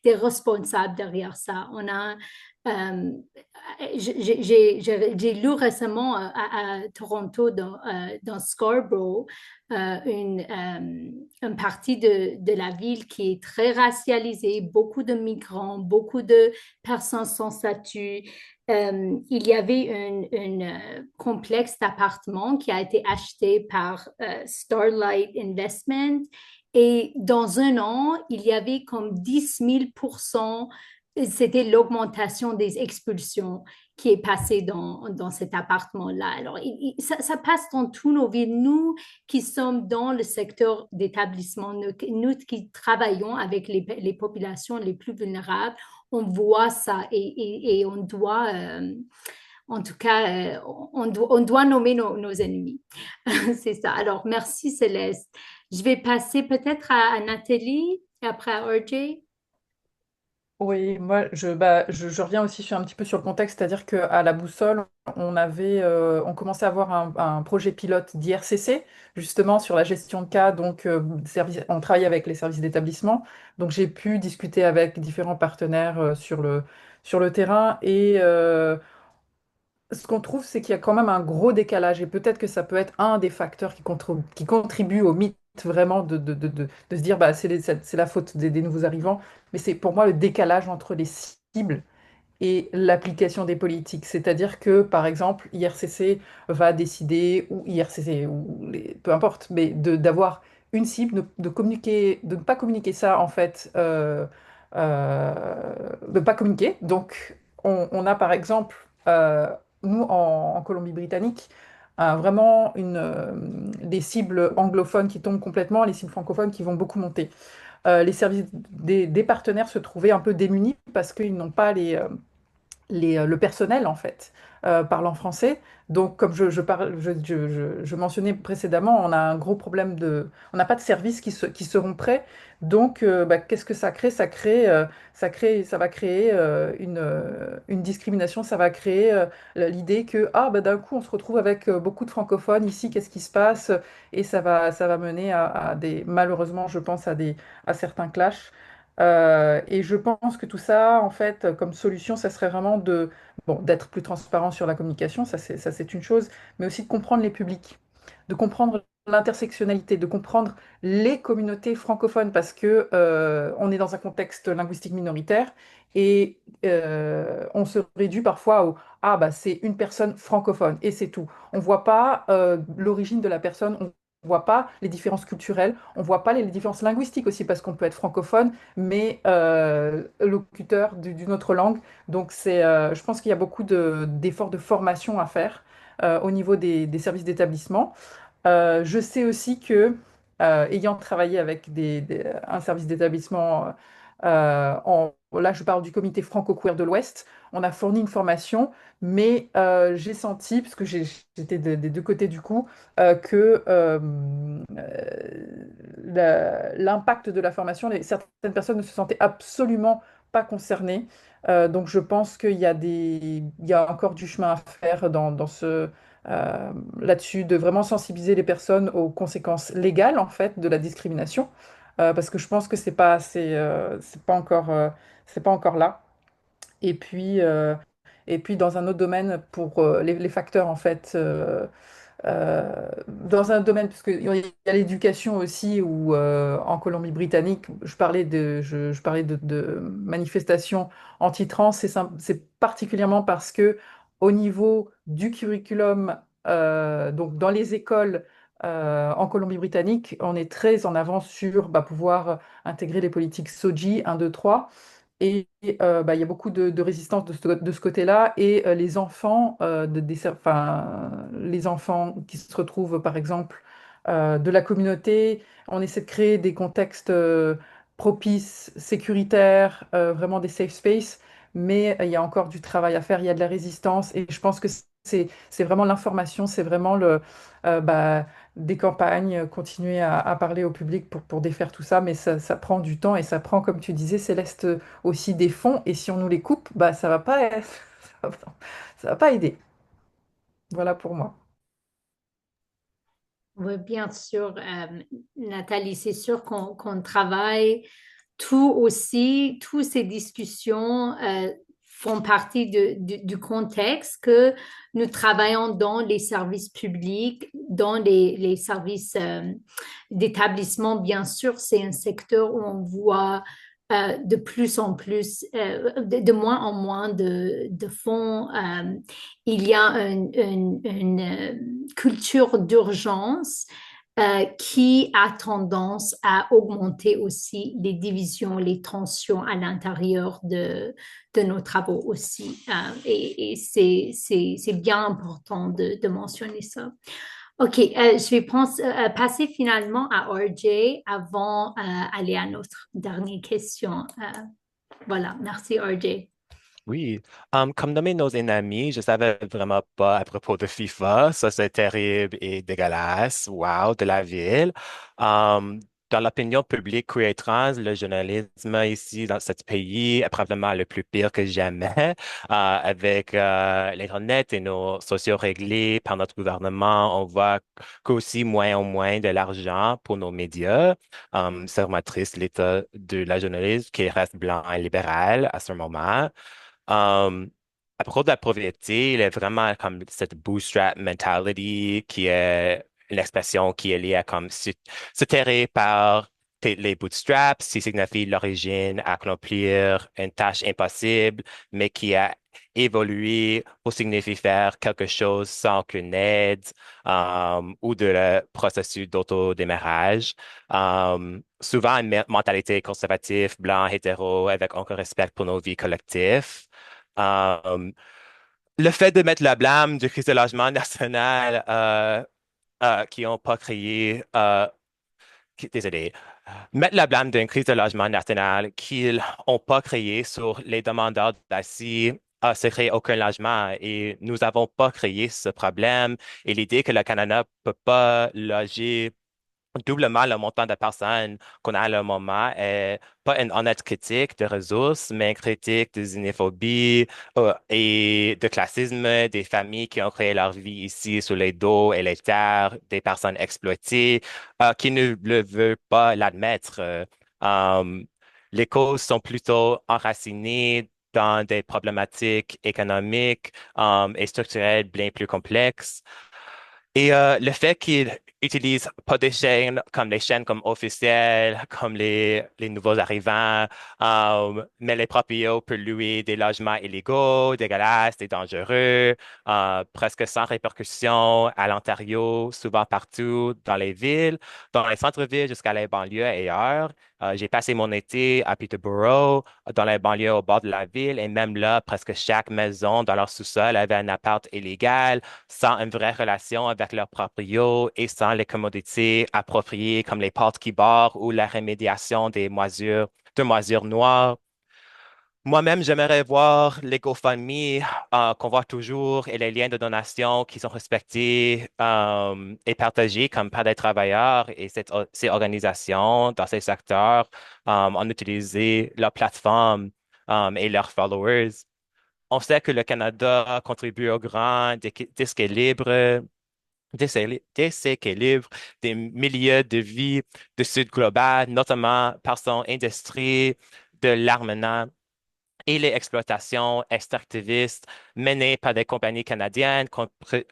responsables derrière ça. On a, j'ai lu récemment à Toronto, dans Scarborough, une partie de la ville qui est très racialisée, beaucoup de migrants, beaucoup de personnes sans statut. Il y avait un complexe d'appartements qui a été acheté par Starlight Investment et dans un an, il y avait comme 10 000%, c'était l'augmentation des expulsions qui est passée dans cet appartement-là. Alors, ça passe dans tous nos villes. Nous qui sommes dans le secteur d'établissement, nous qui travaillons avec les populations les plus vulnérables, on voit ça et on doit, en tout cas, on doit nommer nos ennemis. C'est ça. Alors, merci Céleste. Je vais passer peut-être à Nathalie et après à RJ. Oui, moi, je reviens aussi un petit peu sur le contexte, c'est-à-dire qu'à la Boussole, on commençait à avoir un projet pilote d'IRCC, justement sur la gestion de cas, donc on travaillait avec les services d'établissement, donc j'ai pu discuter avec différents partenaires sur le terrain, et ce qu'on trouve, c'est qu'il y a quand même un gros décalage, et peut-être que ça peut être un des facteurs qui contribue au mythe vraiment de se dire bah, c'est la faute des nouveaux arrivants, mais c'est pour moi le décalage entre les cibles et l'application des politiques. C'est-à-dire que, par exemple, IRCC va décider, ou IRCC, peu importe, mais d'avoir une cible, de ne pas communiquer ça, en fait, de ne pas communiquer. Donc, on a, par exemple, nous, en Colombie-Britannique, vraiment des cibles anglophones qui tombent complètement, les cibles francophones qui vont beaucoup monter. Les services des partenaires se trouvaient un peu démunis parce qu'ils n'ont pas le personnel, en fait, parlant français. Donc, comme je mentionnais précédemment, on a un gros problème on n'a pas de services qui seront prêts. Donc, bah, qu'est-ce que ça crée? Ça va créer une discrimination, ça va créer l'idée que, ah, bah, d'un coup, on se retrouve avec beaucoup de francophones ici, qu'est-ce qui se passe? Et ça va mener malheureusement, je pense, à certains clashs. Et je pense que tout ça, en fait, comme solution, ça serait vraiment bon, d'être plus transparent sur la communication, ça c'est une chose, mais aussi de comprendre les publics, de comprendre l'intersectionnalité, de comprendre les communautés francophones, parce que on est dans un contexte linguistique minoritaire et on se réduit parfois au ah bah c'est une personne francophone et c'est tout. On voit pas l'origine de la personne. On voit pas les différences culturelles, on voit pas les différences linguistiques aussi, parce qu'on peut être francophone, mais locuteur d'une autre langue. Donc je pense qu'il y a beaucoup d'efforts de formation à faire au niveau des services d'établissement. Je sais aussi que, ayant travaillé avec un service d'établissement, là je parle du comité franco-queer de l'Ouest, on a fourni une formation, mais j'ai senti, parce que j'étais des deux côtés du coup, que l'impact de la formation, certaines personnes ne se sentaient absolument pas concernées. Donc je pense il y a encore du chemin à faire dans là-dessus, de vraiment sensibiliser les personnes aux conséquences légales en fait de la discrimination, parce que je pense que c'est pas encore là. Et puis, euh, et puis dans un autre domaine pour les facteurs en fait. Dans un domaine, parce qu'il y a l'éducation aussi, où en Colombie-Britannique, je parlais de manifestations anti-trans, c'est particulièrement parce que au niveau du curriculum, donc dans les écoles en Colombie-Britannique, on est très en avance sur bah, pouvoir intégrer les politiques SOGI 1, 2, 3. Et bah, il y a beaucoup de résistance de ce côté-là. Et les enfants, les enfants qui se retrouvent, par exemple, de la communauté, on essaie de créer des contextes propices, sécuritaires, vraiment des safe spaces. Mais il y a encore du travail à faire, il y a de la résistance. Et je pense que c'est vraiment l'information, c'est vraiment bah, des campagnes, continuer à parler au public pour défaire tout ça. Mais ça prend du temps et ça prend, comme tu disais, Céleste, aussi des fonds, et si on nous les coupe, bah, ça va pas aider. Voilà pour moi. Oui, bien sûr, Nathalie, c'est sûr qu'on travaille tout aussi, toutes ces discussions font partie du contexte que nous travaillons dans les services publics, dans les services d'établissement. Bien sûr, c'est un secteur où on voit de plus en plus, de moins en moins de fonds. Il y a une culture d'urgence qui a tendance à augmenter aussi les divisions, les tensions à l'intérieur de nos travaux aussi. Et c'est bien important de mentionner ça. OK, je vais passer finalement à RJ avant d'aller à notre dernière question. Voilà, merci RJ. Oui, comme nommer nos ennemis, je savais vraiment pas à propos de FIFA. Ça, c'est terrible et dégueulasse. Wow, de la ville. Um, dans l'opinion publique queer et trans, le journalisme ici dans ce pays est probablement le plus pire que jamais. Avec l'Internet et nos sociaux réglés par notre gouvernement, on voit qu'aussi moins en moins de l'argent pour nos médias. C'est vraiment triste l'état de la journalisme qui reste blanc et libéral à ce moment. Um, à propos de la pauvreté, il est vraiment comme cette bootstrap mentality qui est une expression qui est liée à comme se terrer par les bootstraps, qui signifie l'origine, accomplir une tâche impossible, mais qui a évolué pour signifier faire quelque chose sans qu'une aide ou de le processus d'autodémarrage. Souvent, une mentalité conservative, blanc, hétéro, avec aucun respect pour nos vies collectives. Um, le fait de mettre la blâme du crise de logement national qui n'ont pas créé, désolé, mettre la blâme d'une crise de logement national qu'ils n'ont pas créé sur les demandeurs d'asile. Se créer aucun logement et nous n'avons pas créé ce problème et l'idée que le Canada ne peut pas loger doublement le montant de personnes qu'on a à le moment est pas une honnête critique de ressources, mais une critique de xénophobie et de classisme des familles qui ont créé leur vie ici sous les dos et les terres des personnes exploitées qui ne le veulent pas l'admettre. Um, les causes sont plutôt enracinées dans des problématiques économiques et structurelles bien plus complexes. Et le fait qu'ils utilisent pas des chaînes comme officielles, comme les nouveaux arrivants, mais les proprios peuvent louer des logements illégaux, dégueulasses, et dangereux, presque sans répercussion à l'Ontario, souvent partout dans les villes, dans les centres-villes jusqu'à les banlieues et ailleurs. J'ai passé mon été à Peterborough, dans les banlieues au bord de la ville, et même là, presque chaque maison dans leur sous-sol avait un appart illégal sans une vraie relation avec leurs proprios et sans les commodités appropriées comme les portes qui barrent ou la remédiation de moisures noires. Moi-même, j'aimerais voir les GoFundMe qu'on voit toujours et les liens de donation qui sont respectés et partagés comme par des travailleurs et ces organisations dans ces secteurs ont utilisé leur plateforme et leurs followers. On sait que le Canada contribue au grand déséquilibre des milieux de vie du Sud global, notamment par son industrie de l'armement et les exploitations extractivistes menées par des compagnies canadiennes,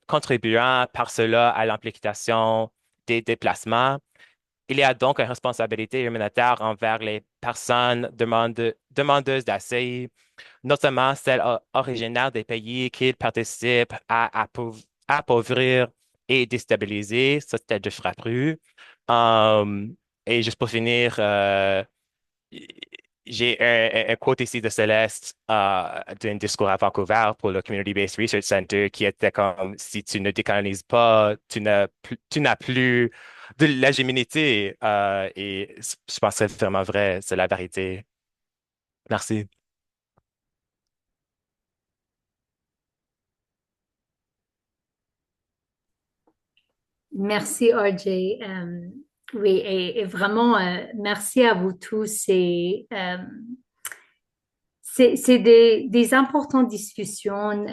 contribuant par cela à l'amplification des déplacements. Il y a donc une responsabilité humanitaire envers les personnes demandeuses d'asile, notamment celles originaires des pays qui participent à appauvrir et déstabiliser. Ça, c'était de Frappru. Et juste pour finir, j'ai un quote ici de Céleste d'un discours à Vancouver pour le Community-Based Research Center qui était comme si tu ne décolonises pas, tu n'as plus de l'hégémonité. Et je pense que c'est vraiment vrai, c'est la vérité. Merci. Merci, RJ. Oui, et vraiment, merci à vous tous. C'est des importantes discussions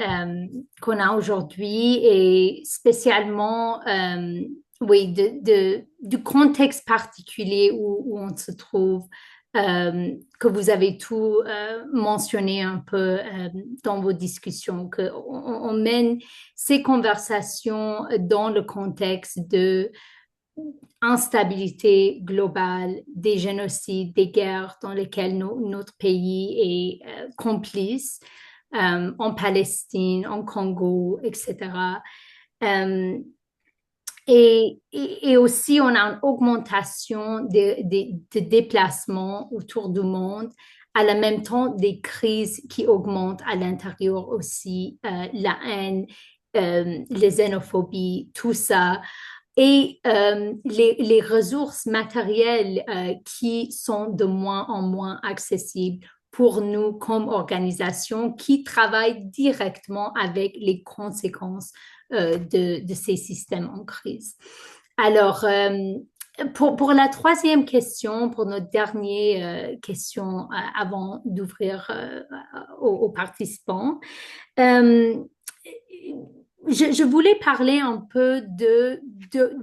qu'on a aujourd'hui et spécialement, oui, du contexte particulier où on se trouve, que vous avez tout mentionné un peu dans vos discussions, on mène ces conversations dans le contexte de instabilité globale, des génocides, des guerres dans lesquelles notre pays est complice, en Palestine, en Congo, etc. Euh, et aussi, on a une augmentation de déplacements autour du monde, à la même temps des crises qui augmentent à l'intérieur aussi, la haine, les xénophobies, tout ça et les ressources matérielles qui sont de moins en moins accessibles pour nous comme organisation qui travaillent directement avec les conséquences de ces systèmes en crise. Alors, pour la troisième question, pour notre dernière question avant d'ouvrir aux participants, euh, je voulais parler un peu de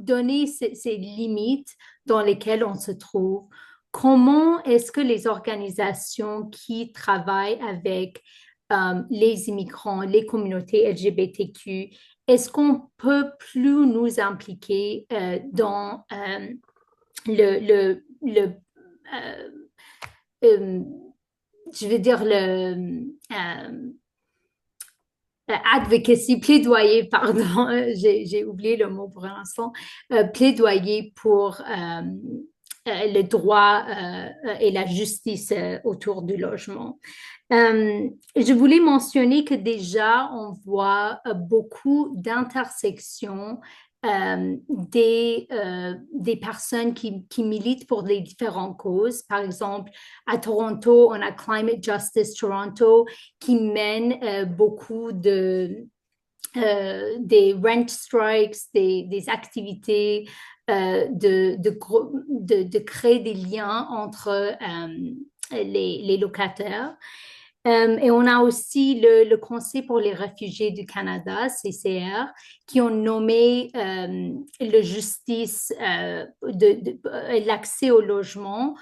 donner ces limites dans lesquelles on se trouve. Comment est-ce que les organisations qui travaillent avec les immigrants, les communautés LGBTQ, est-ce qu'on peut plus nous impliquer dans le euh, je veux dire, advocacy, plaidoyer, pardon, j'ai oublié le mot pour l'instant, plaidoyer pour le droit et la justice autour du logement. Je voulais mentionner que déjà, on voit beaucoup d'intersections des personnes qui militent pour les différentes causes. Par exemple, à Toronto, on a Climate Justice Toronto qui mène beaucoup des rent strikes, des activités de créer des liens entre les locataires. Et on a aussi le Conseil pour les réfugiés du Canada, CCR, qui ont nommé le justice, l'accès au logement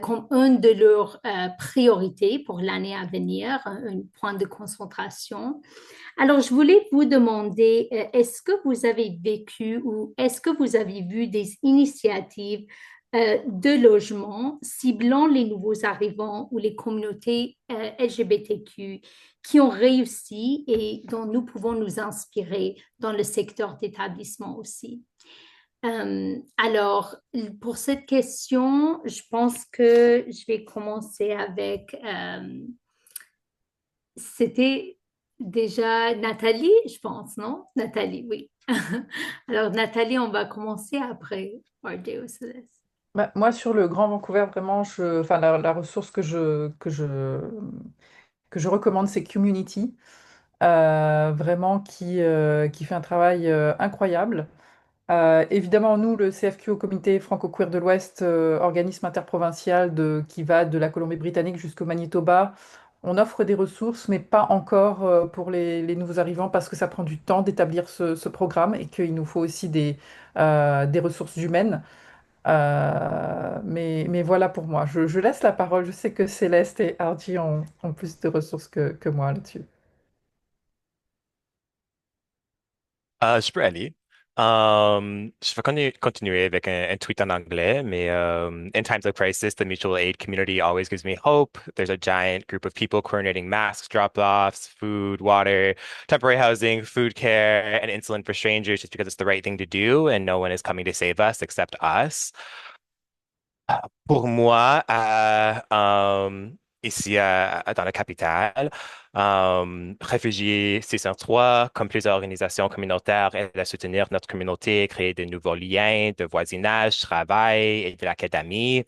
comme une de leurs priorités pour l'année à venir, un point de concentration. Alors, je voulais vous demander, est-ce que vous avez vécu ou est-ce que vous avez vu des initiatives de logement ciblant les nouveaux arrivants ou les communautés LGBTQ qui ont réussi et dont nous pouvons nous inspirer dans le secteur d'établissement aussi? Alors, pour cette question, je pense que je vais commencer avec, c'était déjà Nathalie, je pense, non? Nathalie, oui. Alors, Nathalie, on va commencer après RJ ou Céleste. Bah, moi, sur le Grand Vancouver, vraiment, enfin, la ressource que je recommande, c'est Community, vraiment qui fait un travail incroyable. Évidemment, nous, le CFQ, Comité franco-queer de l'Ouest, organisme interprovincial qui va de la Colombie-Britannique jusqu'au Manitoba, on offre des ressources, mais pas encore pour les nouveaux arrivants parce que ça prend du temps d'établir ce programme et qu'il nous faut aussi des ressources humaines. Mais voilà pour moi. Je laisse la parole. Je sais que Céleste et Hardy ont plus de ressources que moi là-dessus. Je peux aller. Je vais continuer avec un tweet en anglais, mais in times of crisis, the mutual aid community always gives me hope. There's a giant group of people coordinating masks, drop-offs, food, water, temporary housing, food care, and insulin for strangers just because it's the right thing to do, and no one is coming to save us except us. Pour moi, ici dans la capitale, Réfugiés 603, comme plusieurs organisations communautaires, aident à soutenir notre communauté, créer de nouveaux liens de voisinage, travail et de l'académie.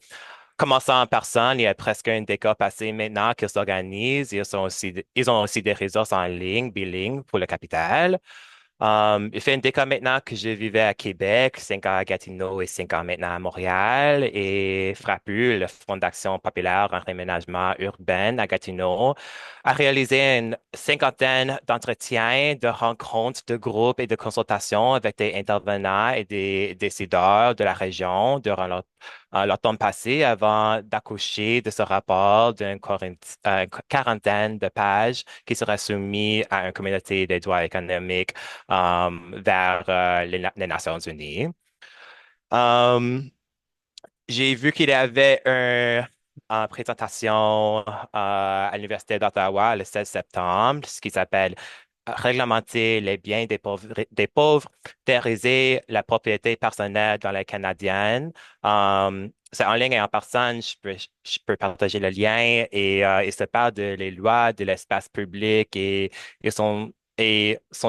Commençant en personne, il y a presque une décade passée maintenant qu'ils s'organisent. Ils ont aussi des ressources en ligne, bilingues pour la capitale. Il fait une décade maintenant que je vivais à Québec, 5 ans à Gatineau et 5 ans maintenant à Montréal. Et FRAPU, le Fonds d'action populaire en réménagement urbain à Gatineau, a réalisé une cinquantaine d'entretiens, de rencontres, de groupes et de consultations avec des intervenants et des décideurs de la région durant l'automne passé avant d'accoucher de ce rapport d'une quarantaine de pages qui sera soumis à une communauté des droits économiques vers les Nations Unies. Um, j'ai vu qu'il y avait une présentation à l'Université d'Ottawa le 16 septembre, ce qui s'appelle Réglementer les biens des pauvres, terroriser la propriété personnelle dans les Canadiennes. C'est en ligne et en personne, je peux partager le lien et il se parle de les lois de l'espace public et ils sont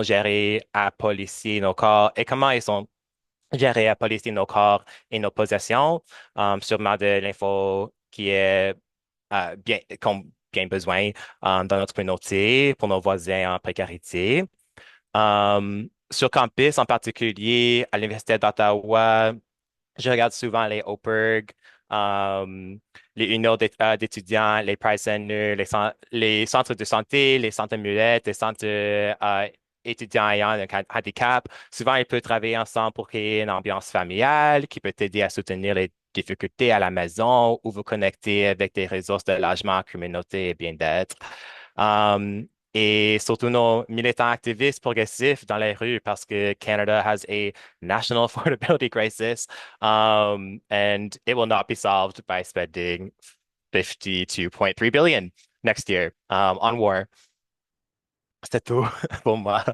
gérés à policier nos corps et comment ils sont gérer à policier nos corps et nos possessions, sûrement de l'info qui est qu'on a bien besoin dans notre communauté, pour nos voisins en précarité. Sur campus, en particulier à l'Université d'Ottawa, je regarde souvent les OPERG, les unions d'étudiants, les Pride Centers, les centres de santé, les centres mulettes, les centres étudiants ayant un handicap. Souvent, ils peuvent travailler ensemble pour créer une ambiance familiale qui peut aider à soutenir les difficultés à la maison ou vous connecter avec des ressources de logement, communauté et bien-être. Um, et surtout nos militants activistes progressifs dans les rues parce que Canada has a national affordability crisis, and it will not be solved by spending 52.3 billion next year on war. C'était tout pour moi.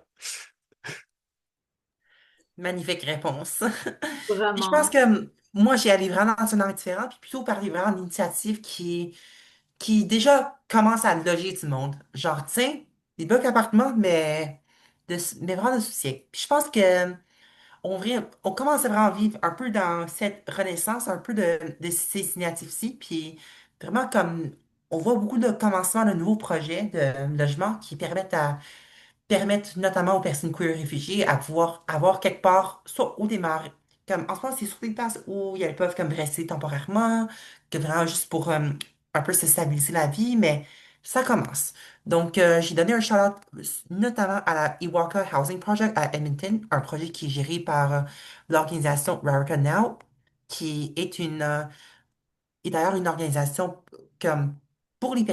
Magnifique réponse. Puis je pense Vraiment. que moi, j'ai allé vraiment dans un angle différent, puis plutôt parler vraiment d'initiatives qui déjà commencent à loger du monde. Genre, tiens, des blocs appartements, mais vraiment de sous-siècle. Puis je pense que on commence à vraiment vivre un peu dans cette renaissance, un peu de ces initiatives-ci, puis vraiment comme on voit beaucoup de commencements de nouveaux projets de logement qui permettent notamment aux personnes queer réfugiées à pouvoir avoir quelque part, soit au démarrer, comme en ce moment, c'est sur des places où ils peuvent comme rester temporairement, que vraiment juste pour un peu se stabiliser la vie, mais ça commence. Donc, j'ai donné un shout-out notamment à la Iwaka Housing Project à Edmonton, un projet qui est géré par l'organisation Rarica Now, qui est et d'ailleurs une organisation comme pour les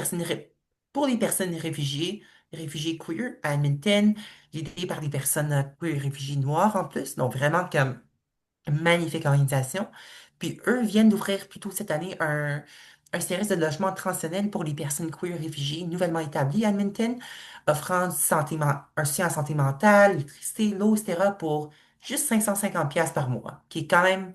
pour les personnes réfugiés queer à Edmonton, guidée par des personnes queer et réfugiés noires en plus, donc vraiment comme une magnifique organisation. Puis eux viennent d'ouvrir plutôt cette année un service de logement transitionnel pour les personnes queer et réfugiées nouvellement établies à Edmonton, offrant un soutien en santé mentale, l'électricité, l'eau, etc. pour juste 550$ par mois, qui est quand même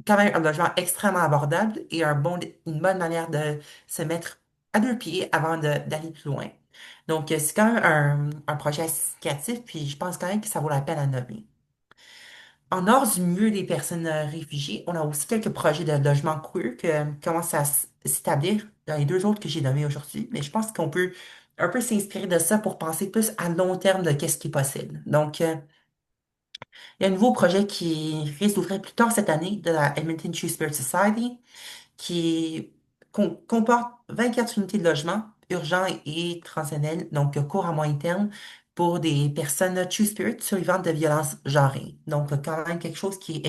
un logement extrêmement abordable et une bonne manière de se mettre à deux pieds avant d'aller plus loin. Donc, c'est quand même un projet significatif, puis je pense quand même que ça vaut la peine à nommer. En dehors du milieu des personnes réfugiées, on a aussi quelques projets de logement queer qui commencent à s'établir dans les deux autres que j'ai nommés aujourd'hui, mais je pense qu'on peut un peu s'inspirer de ça pour penser plus à long terme de qu'est-ce qui est possible. Donc, il y a un nouveau projet qui risque d'ouvrir plus tard cette année de la Edmonton True Spirit Society qui comporte 24 unités de logement urgents et transitionnels, donc court à moyen terme, pour des personnes True Spirit survivantes de violences genrées. Donc, quand même quelque chose qui est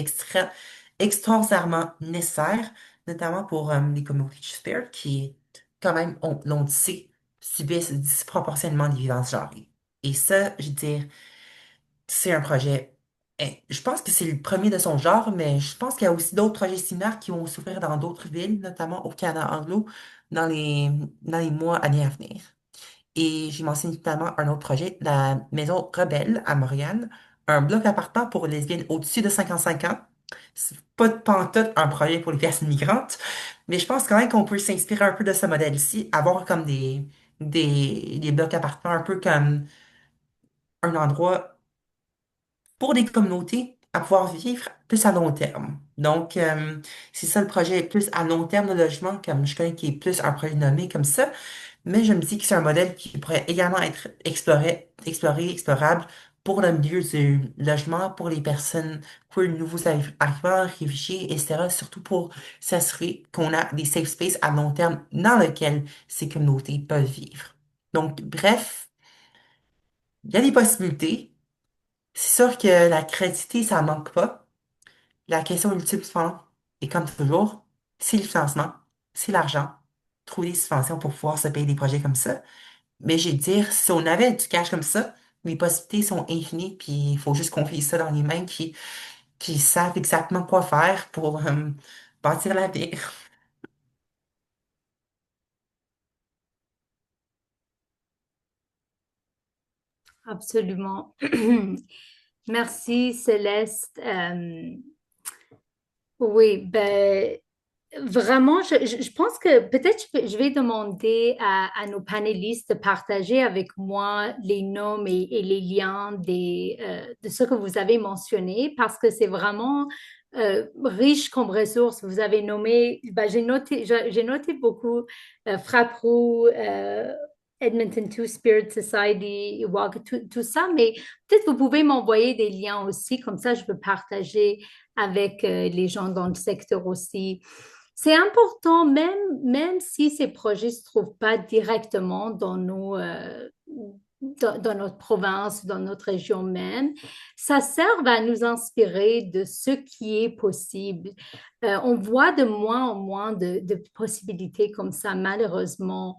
extraordinairement nécessaire, notamment pour les communautés True Spirit qui, quand même, l'on le sait, subissent disproportionnellement des violences genrées. Et ça, je veux dire, c'est un projet. Je pense que c'est le premier de son genre, mais je pense qu'il y a aussi d'autres projets similaires qui vont s'ouvrir dans d'autres villes, notamment au Canada anglo, dans dans les mois, années à venir. Et j'ai mentionné notamment un autre projet, la Maison Rebelle à Montréal, un bloc appartement pour les lesbiennes au-dessus de 55 ans. C'est pas de pantoute un projet pour les personnes migrantes, mais je pense quand même qu'on peut s'inspirer un peu de ce modèle-ci, avoir comme des blocs appartements un peu comme un endroit pour des communautés à pouvoir vivre plus à long terme. Donc, c'est ça le projet plus à long terme de logement, comme je connais qui est plus un projet nommé comme ça, mais je me dis que c'est un modèle qui pourrait également être explorable pour le milieu du logement, pour les personnes, pour les nouveaux arrivants, réfugiés, etc., surtout pour s'assurer qu'on a des safe spaces à long terme dans lesquels ces communautés peuvent vivre. Donc, bref, il y a des possibilités. C'est sûr que la créativité, ça ne manque pas. La question ultime, souvent, et comme toujours, c'est le financement, c'est l'argent. Trouver des subventions pour pouvoir se payer des projets comme ça. Mais je vais te dire, si on avait du cash comme ça, les possibilités sont infinies, puis il faut juste confier ça dans les mains qui savent exactement quoi faire pour bâtir l'avenir. Absolument. Merci, Céleste. Oui, ben, vraiment, je pense que peut-être je vais demander à nos panélistes de partager avec moi les noms et les liens de ce que vous avez mentionné parce que c'est vraiment riche comme ressource. Vous avez nommé, ben, j'ai noté beaucoup Frappro, Edmonton Two Spirit Society, Walk, tout ça, mais peut-être vous pouvez m'envoyer des liens aussi, comme ça je peux partager avec les gens dans le secteur aussi. C'est important, même si ces projets ne se trouvent pas directement dans notre province, dans notre région même, ça sert à nous inspirer de ce qui est possible. On voit de moins en moins de possibilités comme ça, malheureusement.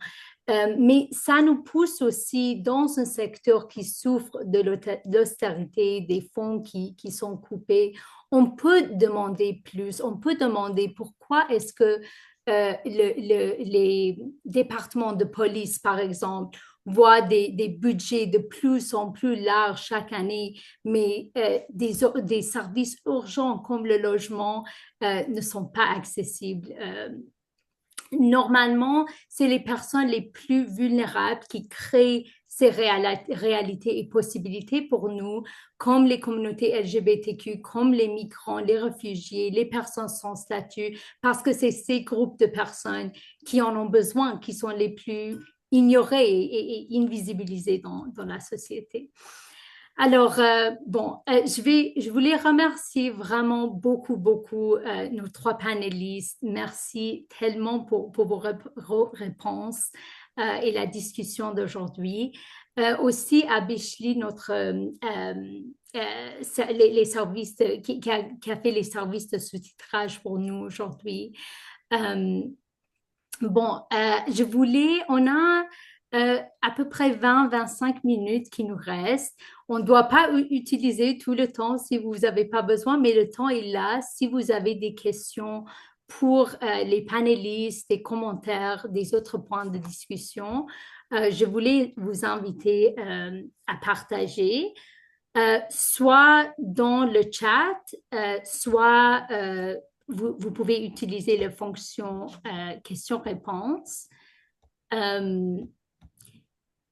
Mais ça nous pousse aussi dans un secteur qui souffre de l'austérité, des fonds qui sont coupés. On peut demander plus, on peut demander pourquoi est-ce que les départements de police, par exemple, voient des budgets de plus en plus larges chaque année, mais des services urgents comme le logement ne sont pas accessibles. normalement, c'est les personnes les plus vulnérables qui créent ces réalités et possibilités pour nous, comme les communautés LGBTQ, comme les migrants, les réfugiés, les personnes sans statut, parce que c'est ces groupes de personnes qui en ont besoin, qui sont les plus ignorés et invisibilisés dans la société. Alors, je voulais remercier vraiment beaucoup nos trois panélistes. Merci tellement pour vos réponses et la discussion d'aujourd'hui. Aussi à Bichli, les services qui a fait les services de sous-titrage pour nous aujourd'hui. Euh, on a à peu près 20-25 minutes qui nous restent. On ne doit pas utiliser tout le temps si vous n'avez pas besoin, mais le temps est là. Si vous avez des questions pour les panélistes, des commentaires, des autres points de discussion, je voulais vous inviter à partager. Soit dans le chat, soit vous pouvez utiliser la fonction question-réponse.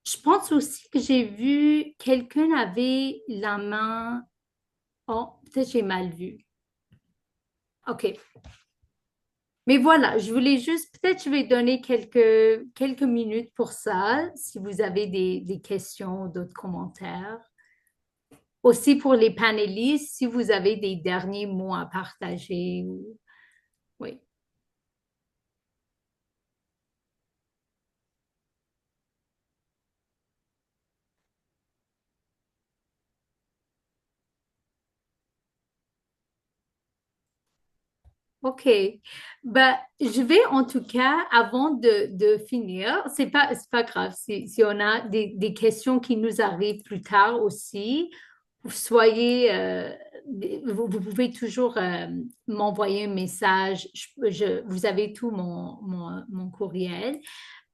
Je pense aussi que j'ai vu quelqu'un avait la main. Oh, peut-être j'ai mal vu. OK. Mais voilà, je voulais juste, peut-être je vais donner quelques minutes pour ça, si vous avez des questions ou d'autres commentaires. Aussi pour les panélistes, si vous avez des derniers mots à partager. Oui. OK. Ben, je vais en tout cas, avant de finir, c'est pas grave si on a des questions qui nous arrivent plus tard aussi. Soyez, vous pouvez toujours m'envoyer un message. Vous avez tout mon courriel.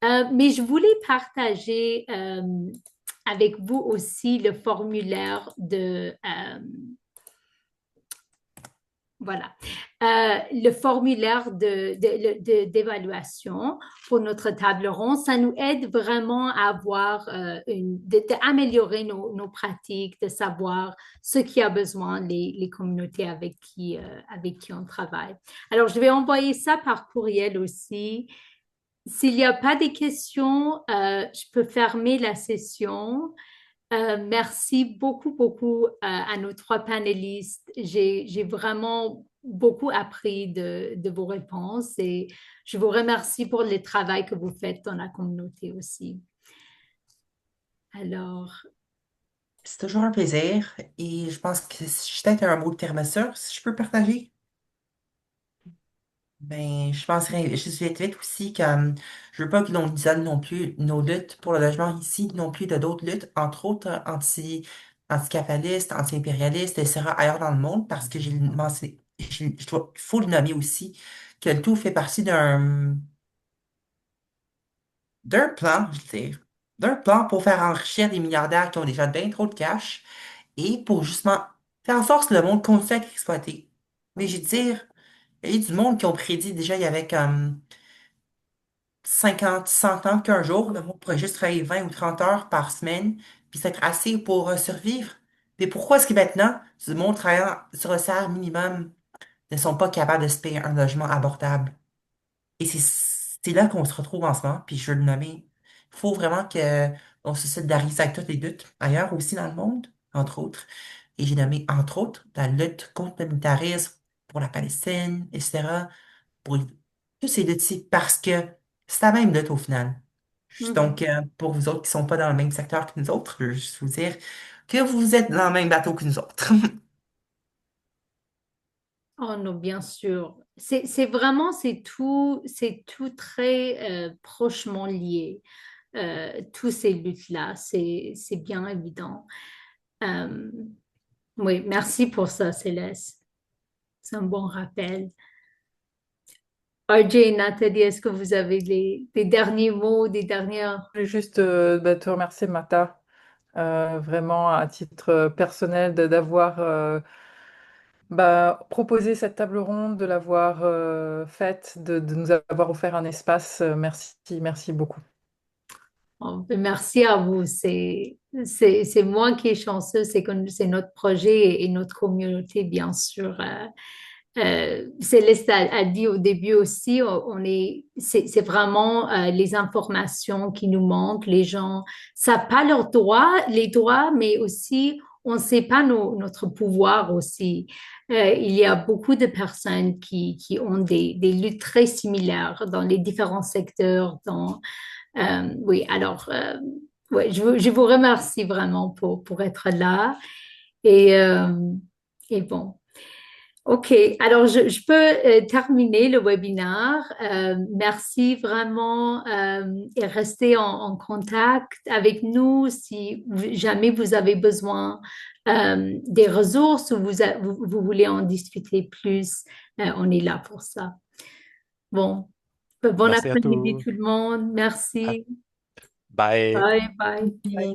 Mais je voulais partager avec vous aussi le formulaire voilà. Le formulaire d'évaluation pour notre table ronde, ça nous aide vraiment à avoir d'améliorer nos pratiques, de savoir ce qui a besoin les communautés avec qui on travaille. Alors, je vais envoyer ça par courriel aussi. S'il n'y a pas de questions, je peux fermer la session. Merci beaucoup à nos trois panélistes. J'ai vraiment beaucoup appris de vos réponses et je vous remercie pour le travail que vous faites dans la communauté aussi. Alors, C'est toujours un plaisir et je pense que j'ai peut-être un mot de terme si je peux partager. Ben, je penserais, je suis vite aussi que je veux pas que l'on isole non plus nos luttes pour le logement ici, non plus de d'autres luttes, entre autres anticapitalistes, anti-impérialistes, etc. ailleurs dans le monde, parce que j'ai mentionné, il faut le nommer aussi, que le tout fait partie d'un plan, je veux dire, d'un plan pour faire enrichir des milliardaires qui ont déjà bien trop de cash et pour justement faire en sorte que le monde continue à être exploité. Mais je veux dire, il y a eu du monde qui ont prédit déjà, il y avait comme 50, 100 ans qu'un jour, le monde pourrait juste travailler 20 ou 30 heures par semaine, puis ça être assez pour survivre. Mais pourquoi est-ce que maintenant, du monde travaillant sur le salaire minimum ne sont pas capables de se payer un logement abordable? Et c'est là qu'on se retrouve en ce moment, puis je veux le nommer. Il faut vraiment que on se solidarise avec toutes les luttes, ailleurs aussi dans le monde, entre autres. Et j'ai nommé, entre autres, la lutte contre le militarisme pour la Palestine, etc. Pour tous ces luttes-ci, parce que c'est la même lutte au final. Donc, mhm. pour vous autres qui ne sont pas dans le même secteur que nous autres, je veux juste vous dire que vous êtes dans le même bateau que nous autres. Oh non, bien sûr. C'est tout très prochement lié. Tous ces luttes-là, c'est bien évident. Euh, oui, merci pour ça, Céleste. C'est un bon rappel. RJ et Nathalie, est-ce que vous avez des derniers mots, des dernières... Je voulais juste te remercier, Martha, vraiment à titre personnel d'avoir Bah, proposer cette table ronde, de l'avoir faite, de nous avoir offert un espace, merci, merci beaucoup. Bon, ben, merci à vous. C'est moi qui est chanceux, c'est notre projet et notre communauté, bien sûr. Céleste a dit au début aussi, c'est vraiment les informations qui nous manquent. Les gens savent pas leurs droits, les droits, mais aussi on ne sait pas notre pouvoir aussi. Il y a beaucoup de personnes qui ont des luttes très similaires dans les différents secteurs, oui, alors, ouais, je vous remercie vraiment pour être là. Et, euh, et bon, OK. Alors, je peux terminer le webinaire. Merci vraiment et restez en contact avec nous si jamais vous avez besoin des ressources ou vous voulez en discuter plus. On est là pour ça. Bon, bon Merci à après-midi tous. tout le monde. Ah, Merci. bye. Bye bye. Puis,